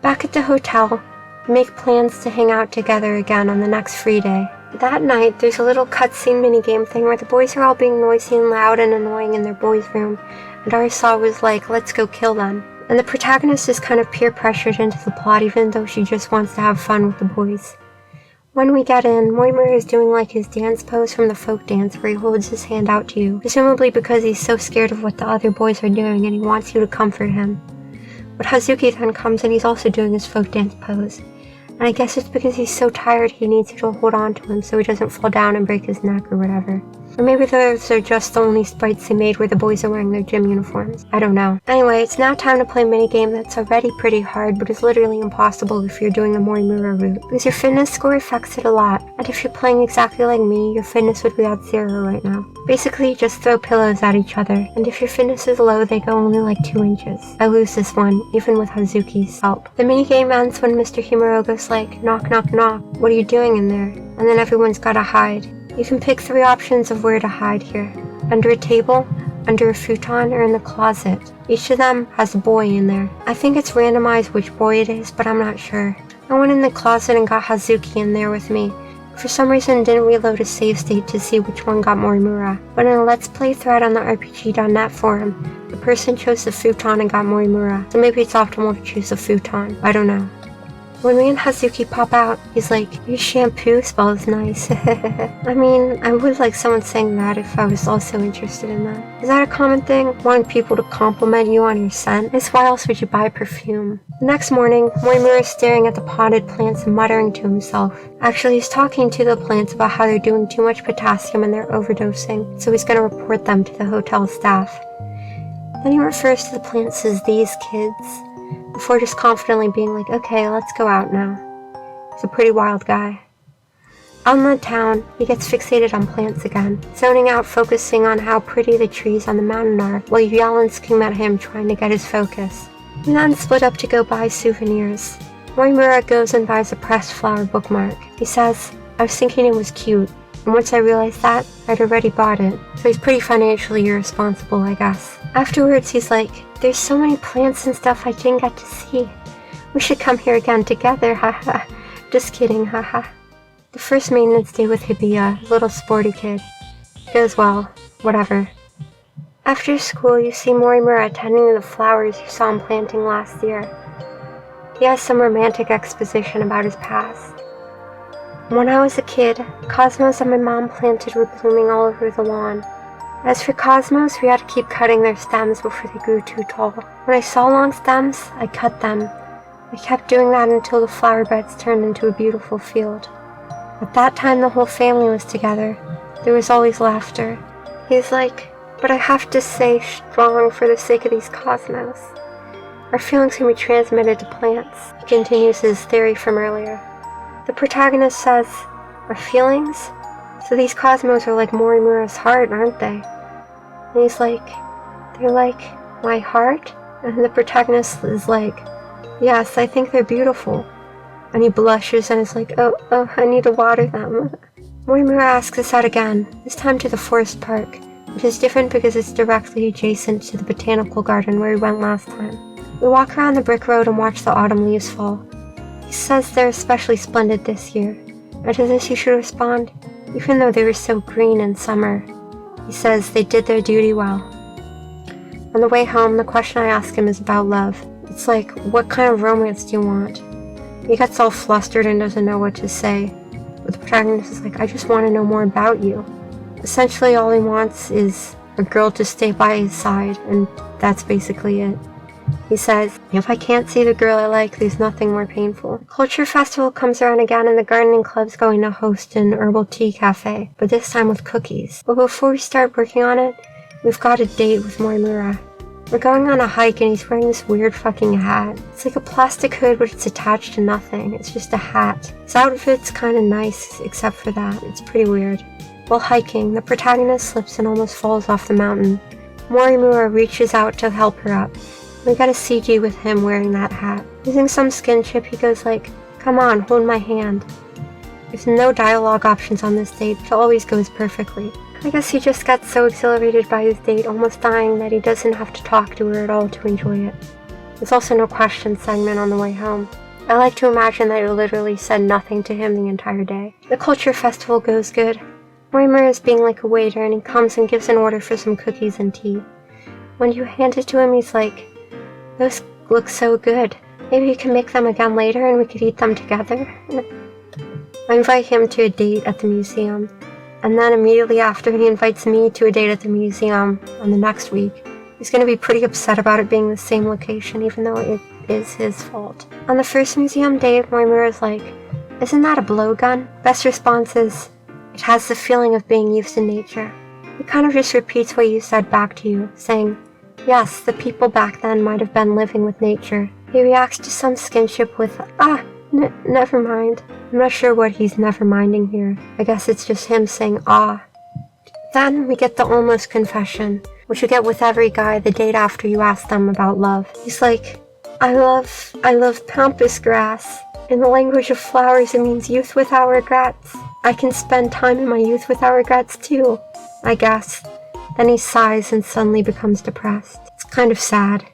Back at the hotel, we make plans to hang out together again on the next free day. That night, there's a little cutscene minigame thing where the boys are all being noisy and loud and annoying in their boys' room, and Arisawa was like, let's go kill them. And the protagonist is kind of peer pressured into the plot even though she just wants to have fun with the boys. When we get in, Morimura is doing like his dance pose from the folk dance where he holds his hand out to you, presumably because he's so scared of what the other boys are doing and he wants you to comfort him. But Hazuki then comes and he's also doing his folk dance pose. And I guess it's because he's so tired he needs you to hold on to him so he doesn't fall down and break his neck or whatever. Or maybe those are just the only sprites they made where the boys are wearing their gym uniforms. I don't know. Anyway, it's now time to play a minigame that's already pretty hard but is literally impossible if you're doing the Morimura route, because your fitness score affects it a lot, and if you're playing exactly like me, your fitness would be at 0 right now. Basically, just throw pillows at each other, and if your fitness is low, they go only like 2 inches. I lose this one, even with Hazuki's help. The minigame ends when Mr. Himuro goes like, knock knock knock, what are you doing in there? And then everyone's gotta hide. You can pick 3 options of where to hide here. Under a table, under a futon, or in the closet. Each of them has a boy in there. I think it's randomized which boy it is, but I'm not sure. I went in the closet and got Hazuki in there with me. For some reason didn't reload a save state to see which one got Morimura. But in a Let's Play thread on the RPG.net forum, the person chose the futon and got Morimura. So maybe it's optimal to choose the futon. I don't know. When me and Hazuki pop out, he's like, your shampoo smells nice. I mean, I would like someone saying that if I was also interested in that. Is that a common thing? Wanting people to compliment you on your scent? I guess why else would you buy perfume? The next morning, Morimura is staring at the potted plants and muttering to himself. Actually, he's talking to the plants about how they're doing too much potassium and they're overdosing, so he's going to report them to the hotel staff. Then he refers to the plants as these kids, before just confidently being like, okay, let's go out now. He's a pretty wild guy. Out in the town, he gets fixated on plants again, zoning out focusing on how pretty the trees on the mountain are, while you yell and scream at him trying to get his focus. We then split up to go buy souvenirs. Morimura goes and buys a pressed flower bookmark. He says, I was thinking it was cute, and once I realized that, I'd already bought it. So he's pretty financially irresponsible, I guess. Afterwards, he's like, there's so many plants and stuff I didn't get to see. We should come here again together, haha. Just kidding, haha. The first maintenance day with Hibiya, a little sporty kid. Goes well, whatever. After school, you see Morimura attending to the flowers you saw him planting last year. He has some romantic exposition about his past. When I was a kid, cosmos that my mom planted were blooming all over the lawn. As for cosmos, we had to keep cutting their stems before they grew too tall. When I saw long stems, I cut them. I kept doing that until the flower beds turned into a beautiful field. At that time, the whole family was together. There was always laughter. He's like, but I have to stay strong for the sake of these cosmos. Our feelings can be transmitted to plants. He continues his theory from earlier. The protagonist says, our feelings? So these cosmos are like Morimura's heart, aren't they? And he's like, they're like my heart? And the protagonist is like, yes, I think they're beautiful. And he blushes and is like, oh, I need to water them. Morimura asks us out again, this time to the forest park, which is different because it's directly adjacent to the botanical garden where we went last time. We walk around the brick road and watch the autumn leaves fall. He says they're especially splendid this year, and to this you should respond, even though they were so green in summer. He says they did their duty well. On the way home, the question I ask him is about love. It's like, what kind of romance do you want? He gets all flustered and doesn't know what to say. But the protagonist is like, I just want to know more about you. Essentially all he wants is a girl to stay by his side, and that's basically it. He says, if I can't see the girl I like, there's nothing more painful. Culture Festival comes around again and the gardening club's going to host an herbal tea cafe, but this time with cookies. But before we start working on it, we've got a date with Morimura. We're going on a hike and he's wearing this weird fucking hat. It's like a plastic hood but it's attached to nothing. It's just a hat. His outfit's kinda nice except for that. It's pretty weird. While hiking, the protagonist slips and almost falls off the mountain. Morimura reaches out to help her up. We got a CG with him wearing that hat. Using some skin chip, he goes like, come on, hold my hand. There's no dialogue options on this date, it always goes perfectly. I guess he just gets so exhilarated by his date almost dying that he doesn't have to talk to her at all to enjoy it. There's also no question segment on the way home. I like to imagine that it literally said nothing to him the entire day. The culture festival goes good. Morimura is being like a waiter and he comes and gives an order for some cookies and tea. When you hand it to him, he's like, "Those look so good. Maybe you can make them again later and we could eat them together." I invite him to a date at the museum, and then immediately after he invites me to a date at the museum on the next week. He's going to be pretty upset about it being the same location, even though it is his fault. On the first museum date, Morimura is like, "Isn't that a blowgun?" Best response is, "It has the feeling of being used in nature." He kind of just repeats what you said back to you, saying, "Yes, the people back then might have been living with nature." He reacts to some skinship with, never mind." I'm not sure what he's never minding here. I guess it's just him saying, "ah." Then we get the almost confession, which you get with every guy the date after you ask them about love. He's like, I love pampas grass. In the language of flowers, it means youth without regrets. I can spend time in my youth without regrets too, I guess." Then he sighs and suddenly becomes depressed. It's kind of sad.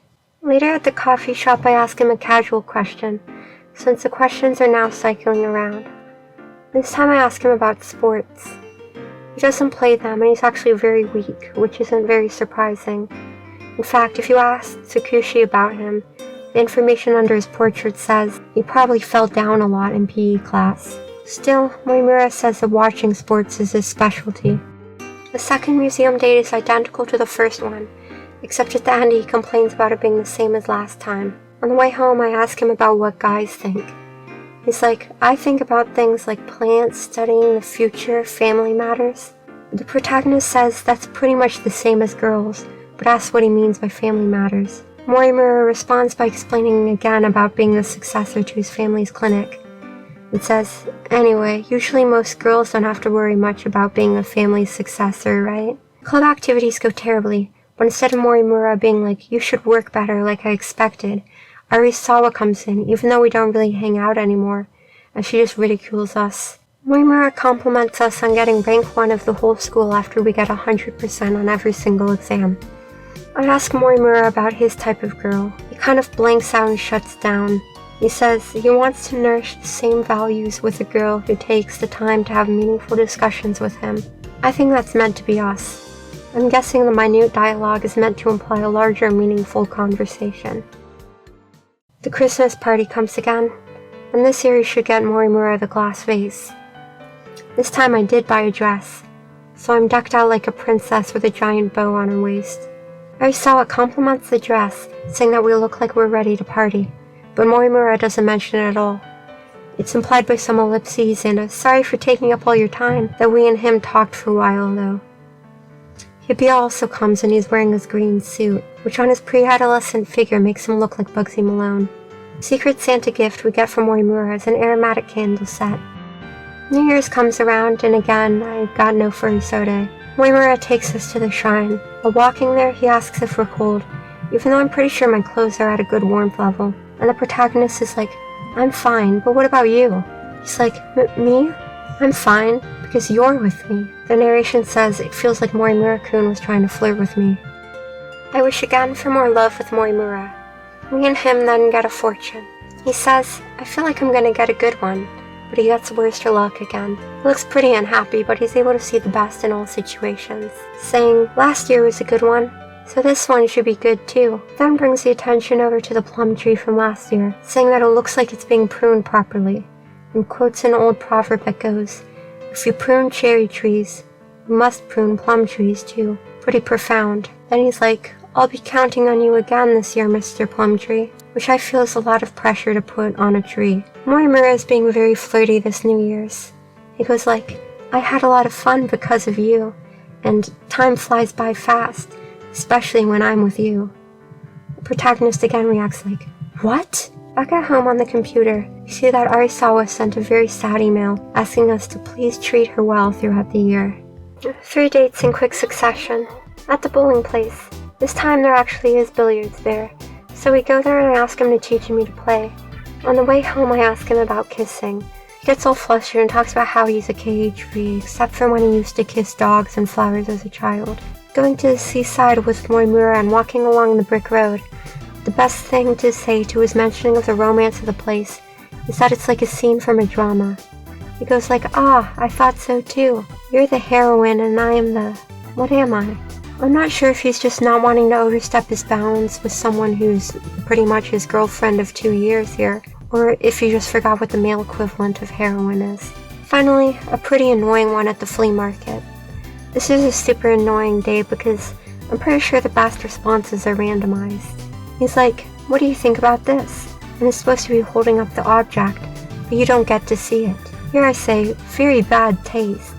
Later at the coffee shop, I ask him a casual question, since the questions are now cycling around. This time I ask him about sports. He doesn't play them, and he's actually very weak, which isn't very surprising. In fact, if you ask Tsukushi about him, the information under his portrait says he probably fell down a lot in PE class. Still, Morimura says that watching sports is his specialty. The second museum date is identical to the first one, except at the end he complains about it being the same as last time. On the way home, I ask him about what guys think. He's like, "I think about things like plants, studying the future, family matters." The protagonist says that's pretty much the same as girls, but asks what he means by family matters. Morimura responds by explaining again about being the successor to his family's clinic. It says, "Anyway, usually most girls don't have to worry much about being a family's successor, right?" Club activities go terribly, but instead of Morimura being like, "You should work better like I expected," Arisawa comes in, even though we don't really hang out anymore, and she just ridicules us. Morimura compliments us on getting rank 1 of the whole school after we get 100% on every single exam. I ask Morimura about his type of girl. He kind of blanks out and shuts down. He says he wants to nourish the same values with a girl who takes the time to have meaningful discussions with him. I think that's meant to be us. I'm guessing the minute dialogue is meant to imply a larger, meaningful conversation. The Christmas party comes again, and this year you should get Morimura the glass vase. This time I did buy a dress, so I'm decked out like a princess with a giant bow on her waist. Arisawa compliments the dress, saying that we look like we're ready to party, but Morimura doesn't mention it at all. It's implied by some ellipses and a "sorry for taking up all your time" that we and him talked for a while though. Hibiya also comes and he's wearing his green suit, which on his pre-adolescent figure makes him look like Bugsy Malone. The Secret Santa gift we get from Morimura is an aromatic candle set. New Year's comes around, and again, I got no furry soda. Morimura takes us to the shrine. While walking there, he asks if we're cold, even though I'm pretty sure my clothes are at a good warmth level. And the protagonist is like, "I'm fine, but what about you?" He's like, Me? I'm fine, because you're with me." The narration says it feels like Morimura-kun was trying to flirt with me. I wish again for more love with Morimura. Me and him then get a fortune. He says, "I feel like I'm gonna get a good one," but he gets worse luck again. He looks pretty unhappy, but he's able to see the best in all situations, saying, "Last year was a good one, so this one should be good too." Then brings the attention over to the plum tree from last year, saying that it looks like it's being pruned properly, and quotes an old proverb that goes, "If you prune cherry trees, you must prune plum trees too." Pretty profound. Then he's like, "I'll be counting on you again this year, Mr. Plum Tree," which I feel is a lot of pressure to put on a tree. Morimura is being very flirty this New Year's. He goes like, "I had a lot of fun because of you, and time flies by fast, especially when I'm with you." The protagonist again reacts like, "What?" Back at home on the computer, we see that Arisawa sent a very sad email asking us to please treat her well throughout the year. 3 dates in quick succession. At the bowling place. This time there actually is billiards there, so we go there and I ask him to teach me to play. On the way home I ask him about kissing. He gets all flustered and talks about how he's a cage-free, except for when he used to kiss dogs and flowers as a child. Going to the seaside with Morimura and walking along the brick road, the best thing to say to his mentioning of the romance of the place is that it's like a scene from a drama. He goes like, "Ah, I thought so too. You're the heroine and I am the... what am I?" I'm not sure if he's just not wanting to overstep his bounds with someone who's pretty much his girlfriend of 2 years here, or if he just forgot what the male equivalent of heroine is. Finally, a pretty annoying one at the flea market. This is a super annoying day because I'm pretty sure the best responses are randomized. He's like, "What do you think about this?" And is supposed to be holding up the object, but you don't get to see it. Here I say, "Very bad taste,"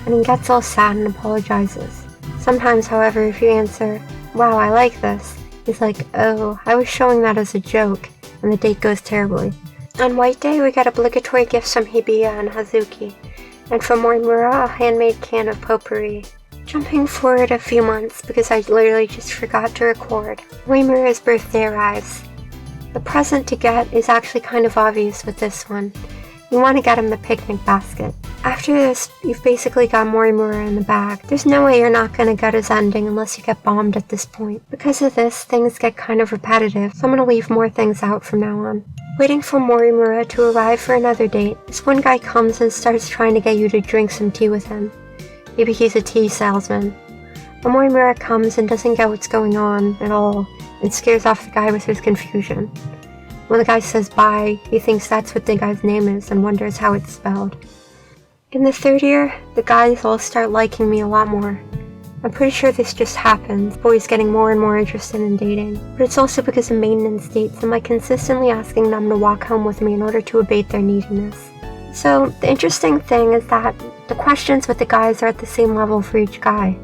and he gets all sad and apologizes. Sometimes, however, if you answer, "Wow, I like this," he's like, "Oh, I was showing that as a joke," and the date goes terribly. On White Day, we get obligatory gifts from Hibiya and Hazuki, and from Morimura, a handmade can of potpourri. Jumping forward a few months, because I literally just forgot to record, Morimura's birthday arrives. The present to get is actually kind of obvious with this one. You want to get him the picnic basket. After this, you've basically got Morimura in the bag. There's no way you're not going to get his ending unless you get bombed at this point. Because of this, things get kind of repetitive, so I'm going to leave more things out from now on. Waiting for Morimura to arrive for another date, this one guy comes and starts trying to get you to drink some tea with him. Maybe he's a tea salesman. But Morimura comes and doesn't get what's going on at all, and scares off the guy with his confusion. When the guy says bye, he thinks that's what the guy's name is and wonders how it's spelled. In the third year, the guys all start liking me a lot more. I'm pretty sure this just happens, boys getting more and more interested in dating. But it's also because of maintenance dates and my consistently asking them to walk home with me in order to abate their neediness. So, the interesting thing is that the questions with the guys are at the same level for each guy.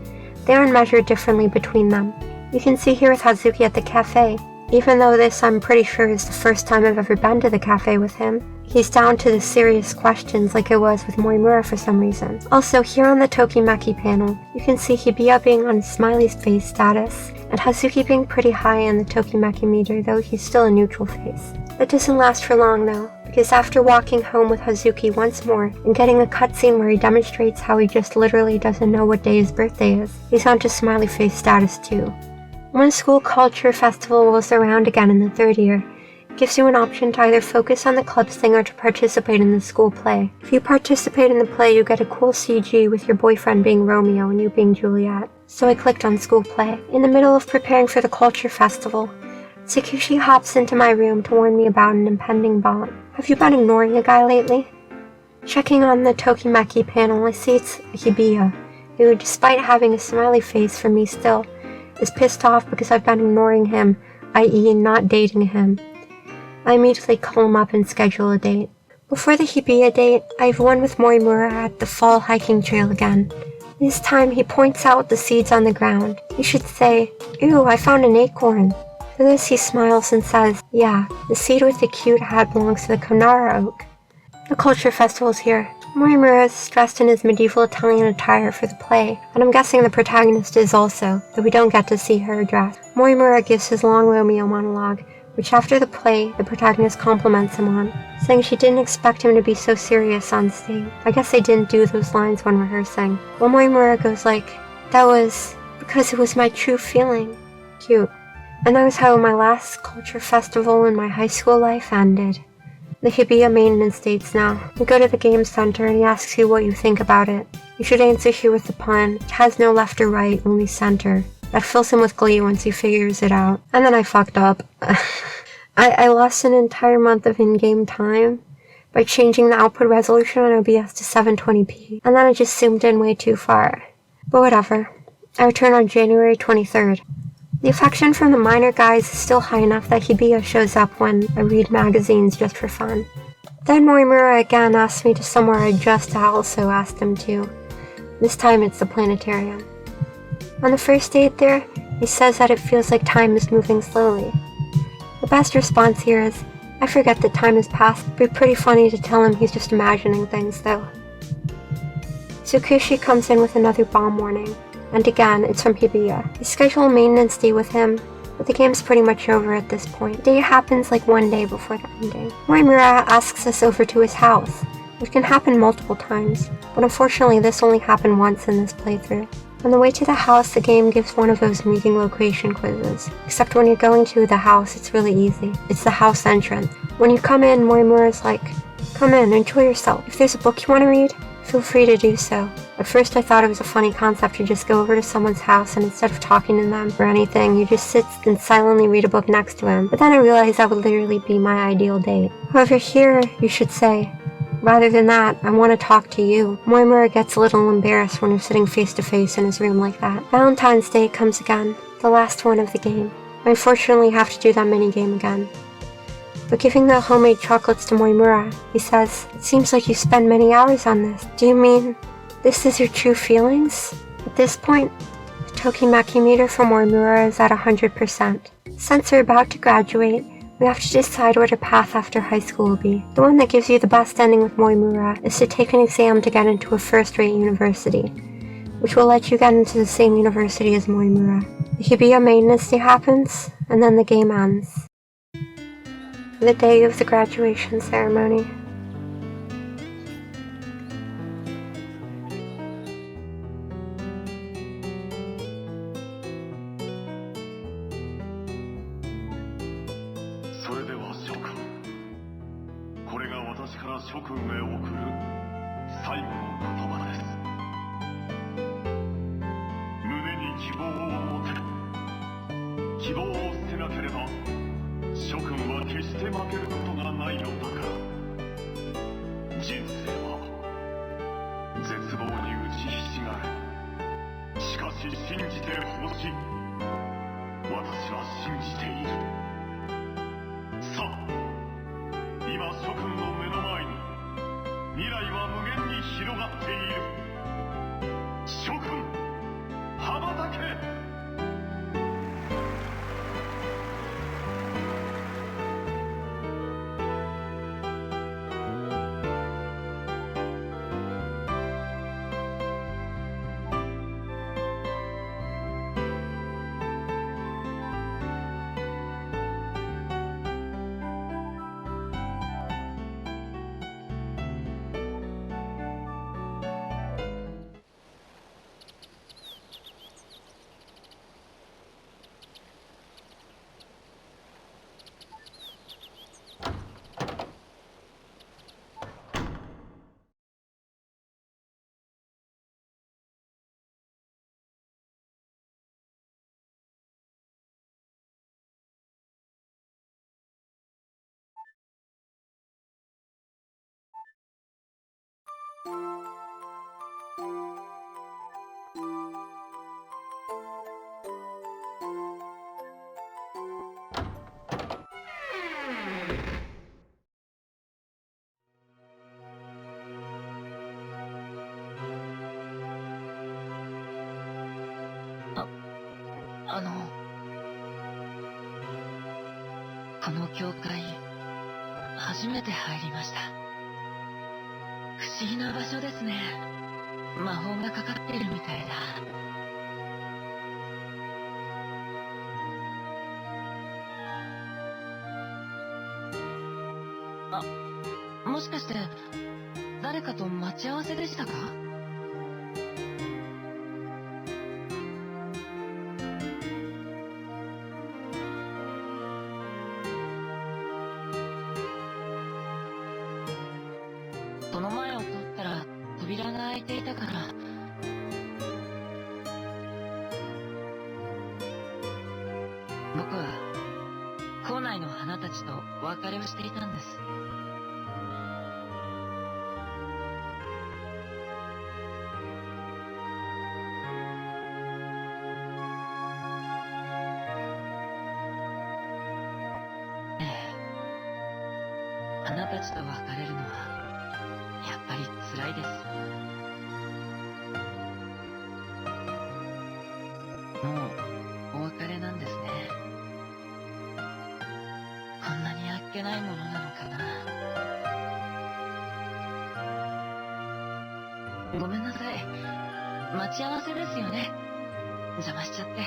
They aren't measured differently between them. You can see here with Hazuki at the cafe. Even though this, I'm pretty sure, is the first time I've ever been to the cafe with him, he's down to the serious questions like it was with Morimura for some reason. Also, here on the Tokimeki panel, you can see Hibiya being on smiley face status, and Hazuki being pretty high in the Tokimeki meter, though he's still a neutral face. That doesn't last for long though, because after walking home with Hazuki once more, and getting a cutscene where he demonstrates how he just literally doesn't know what day his birthday is, he's on to smiley face status too. When school culture festival rolls around again in the third year, it gives you an option to either focus on the clubs thing or to participate in the school play. If you participate in the play, you get a cool CG with your boyfriend being Romeo and you being Juliet. So I clicked on school play. In the middle of preparing for the culture festival, Tsukushi hops into my room to warn me about an impending bomb. Have you been ignoring a guy lately? Checking on the Tokimeki panel, I see it's Hibiya, who, despite having a smiley face for me still, is pissed off because I've been ignoring him, i.e. not dating him. I immediately call him up and schedule a date. Before the Hibiya date, I have one with Morimura at the fall hiking trail again. This time he points out the seeds on the ground. You should say, "Ooh, I found an acorn." For this he smiles and says, "Yeah, the seed with the cute hat belongs to the Konara oak." The culture festival's here. Morimura is dressed in his medieval Italian attire for the play, and I'm guessing the protagonist is also, though we don't get to see her dress. Morimura gives his long Romeo monologue, which after the play, the protagonist compliments him on, saying she didn't expect him to be so serious on stage. I guess they didn't do those lines when rehearsing. Well, Morimura goes like, "That was because it was my true feeling." Cute. And that was how my last culture festival in my high school life ended. The Hibiya maintenance dates now. You go to the game center and he asks you what you think about it. You should answer here with the pun, "It has no left or right, only center." That fills him with glee once he figures it out. And then I fucked up. I lost an entire month of in-game time by changing the output resolution on OBS to 720p. And then I just zoomed in way too far. But whatever. I return on January 23rd. The affection from the minor guys is still high enough that Hibiya shows up when I read magazines just for fun. Then Morimura again asks me to somewhere I just also asked him to. This time it's the planetarium. On the first date there, he says that it feels like time is moving slowly. The best response here is, "I forget that time has passed," but it'd be pretty funny to tell him he's just imagining things though. Tsukushi comes in with another bomb warning. And again, it's from Hibiya. We schedule a maintenance day with him, but the game's pretty much over at this point. The day happens like one day before the ending. Morimura asks us over to his house. which can happen multiple times, but unfortunately this only happened once in this playthrough. On the way to the house, the game gives one of those meeting location quizzes, except when you're going to the house, it's really easy. It's the house entrance. When you come in, Morimura's like, "Come in, enjoy yourself. If there's a book you want to read, feel free to do so." At first I thought it was a funny concept to just go over to someone's house and instead of talking to them or anything, you just sit and silently read a book next to him. But then I realized that would literally be my ideal date. However, here you should say, "Rather than that, I want to talk to you." Morimura gets a little embarrassed when you're sitting face to face in his room like that. Valentine's Day comes again, the last one of the game. I unfortunately have to do that minigame again. But giving the homemade chocolates to Morimura, he says, "It seems like you spend many hours on this. Do you mean this is your true feelings?" At this point, the Tokimeki meter for Morimura is at 100%. Since we're about to graduate, we have to decide what our path after high school will be. The one that gives you the best ending with Morimura is to take an exam to get into a first-rate university, which will let you get into the same university as Morimura. The Hibiya maintenance day happens, and then the game ends. The day of the graduation ceremony.あの、この教会、初めて入りました。不思議な場所ですね。魔法がかかってるみたいだ。あ、もしかして、誰かと待ち合わせでしたか？その前を通ったら扉が開いていたから。僕は校内の花たちとお別れをしていたんです。花たちと別れるのはやっぱり辛いです。もうお別れなんですね。こんなにあっけないものなのかな。ごめんなさい。待ち合わせですよね。邪魔しちゃって。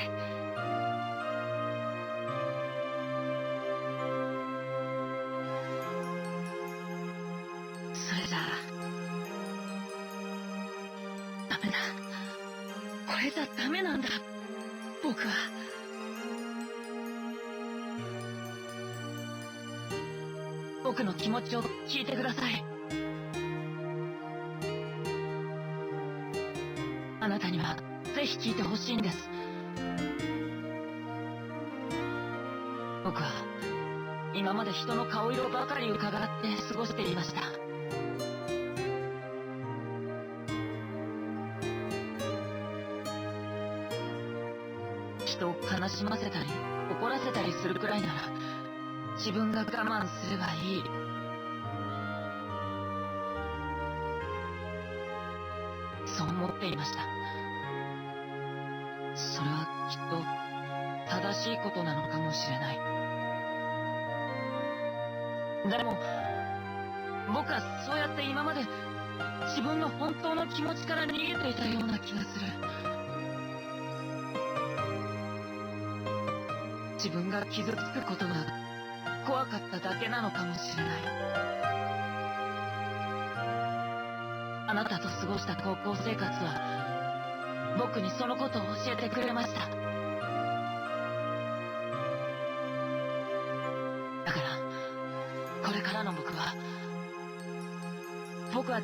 それじゃあ。メだ。これじゃダメなんだ。僕は。僕の気持ちを聞いてください。あなたにはぜひ聞いてほしいんです。僕は今まで人の顔色ばかり伺って過ごしていました。人を悲しませたり怒らせたりするくらいなら自分が我慢すればいい。そう思っていました。それはきっと正しいことなのかもしれない。でも僕はそうやって今まで自分の本当の気持ちから逃げていたような気がする。自分が傷つくことが怖かっただけなのかもしれない。あなたと過ごした高校生活は僕にそのことを教えてくれました。だからこれからの僕は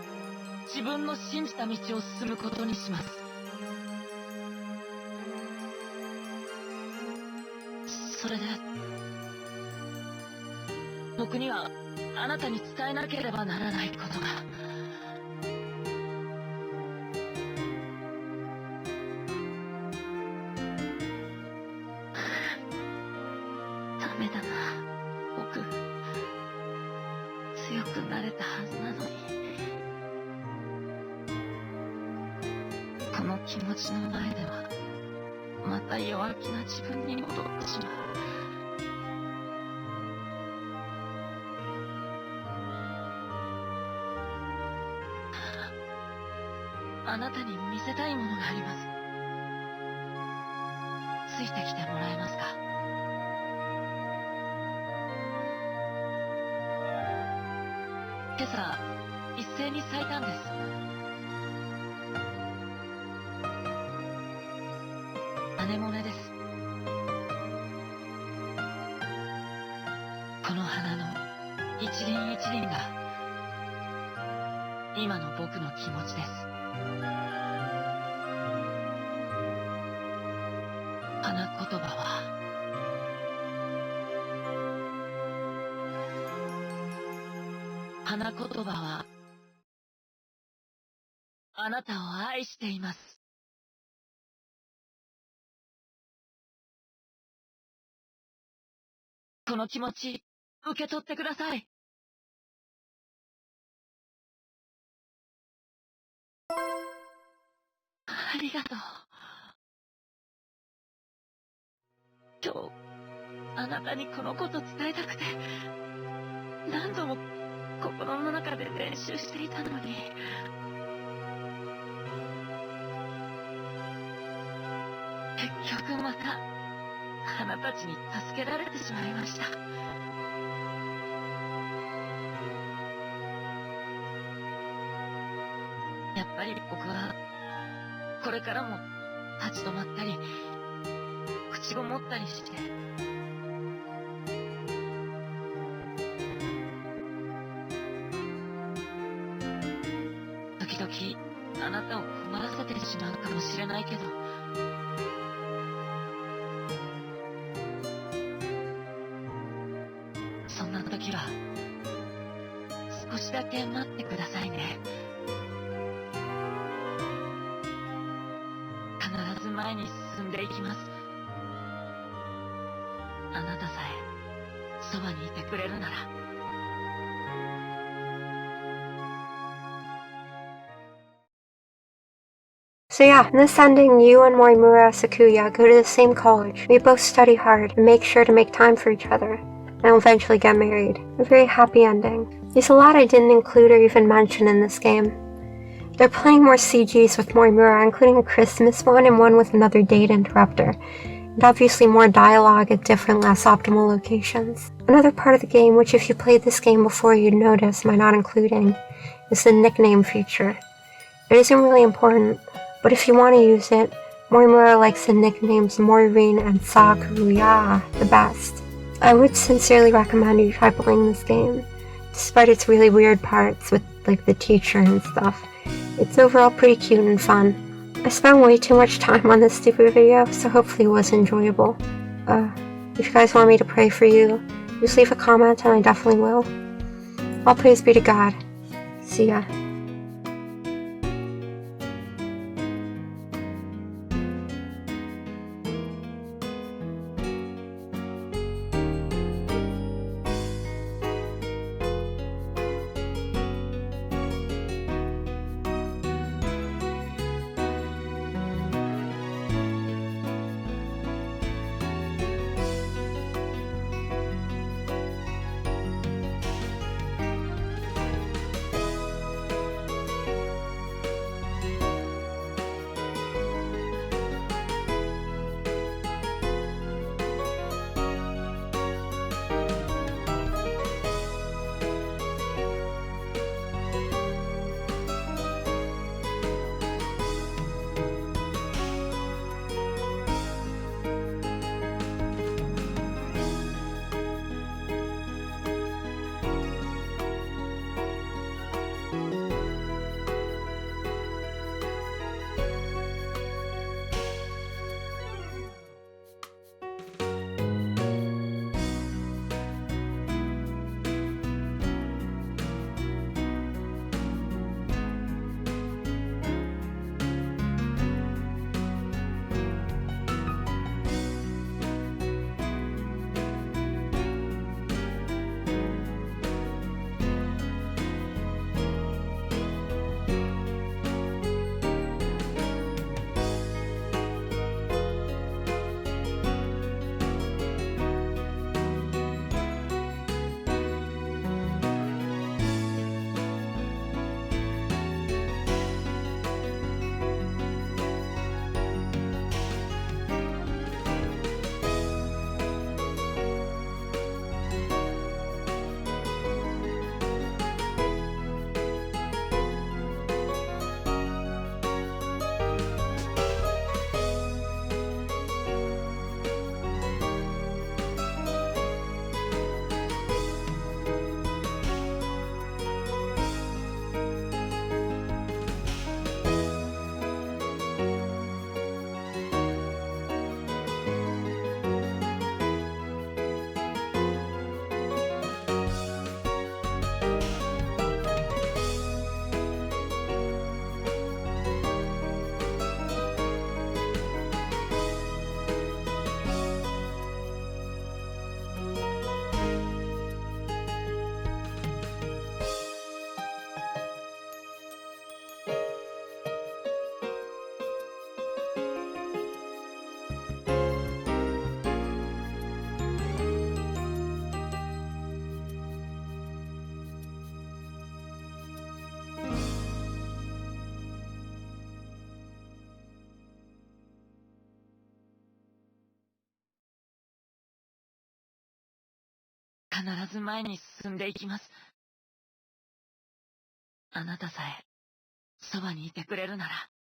自分の信じた道を進むことにします。それで僕にはあなたに伝えなければならないことが。ダメだな。僕強くなれたはずなのに。この気持ちの前ではまた弱気な自分に戻ってしまう。あなたに見せたいものがあります。ついてきてもらえますか？今朝一斉に咲いたんです。アネモネです。この花の一輪一輪が今の僕の気持ちです。花言葉はあなたを愛しています。この気持ち受け取ってください。ありがとう。今日あなたにこのこと伝えたくて何度も心の中で練習していたのに。結局また花たちに助けられてしまいました。やっぱり僕はこれからも立ち止まったり口ごもったりして時々あなたを困らせてしまうかもしれないけど、そんな時は少しだけ待ってくださいね。必ず前に進んでいきます。あなたさえそばにいてくれるなら。So yeah, in this ending, you and Morimura Sakuya go to the same college. We both study hard and make sure to make time for each other, and will eventually get married. A very happy ending. There's a lot I didn't include or even mention in this game. There are plenty more CGs with Morimura, including a Christmas one and one with another date interrupter, and obviously more dialogue at different, less optimal locations. Another part of the game, which if you played this game before you'd notice my not including, is the nickname feature. It isn't really important, but if you want to use it, Morimura likes the nicknames Morin and Sakuya the best. I would sincerely recommend you try playing this game, despite its really weird parts with like the teacher and stuff. It's overall pretty cute and fun. I spent way too much time on this stupid video, so hopefully it was enjoyable. If you guys want me to pray for you, just leave a comment and I definitely will. All praise be to God. See ya.必ず前に進んでいきます。あなたさえそばにいてくれるなら。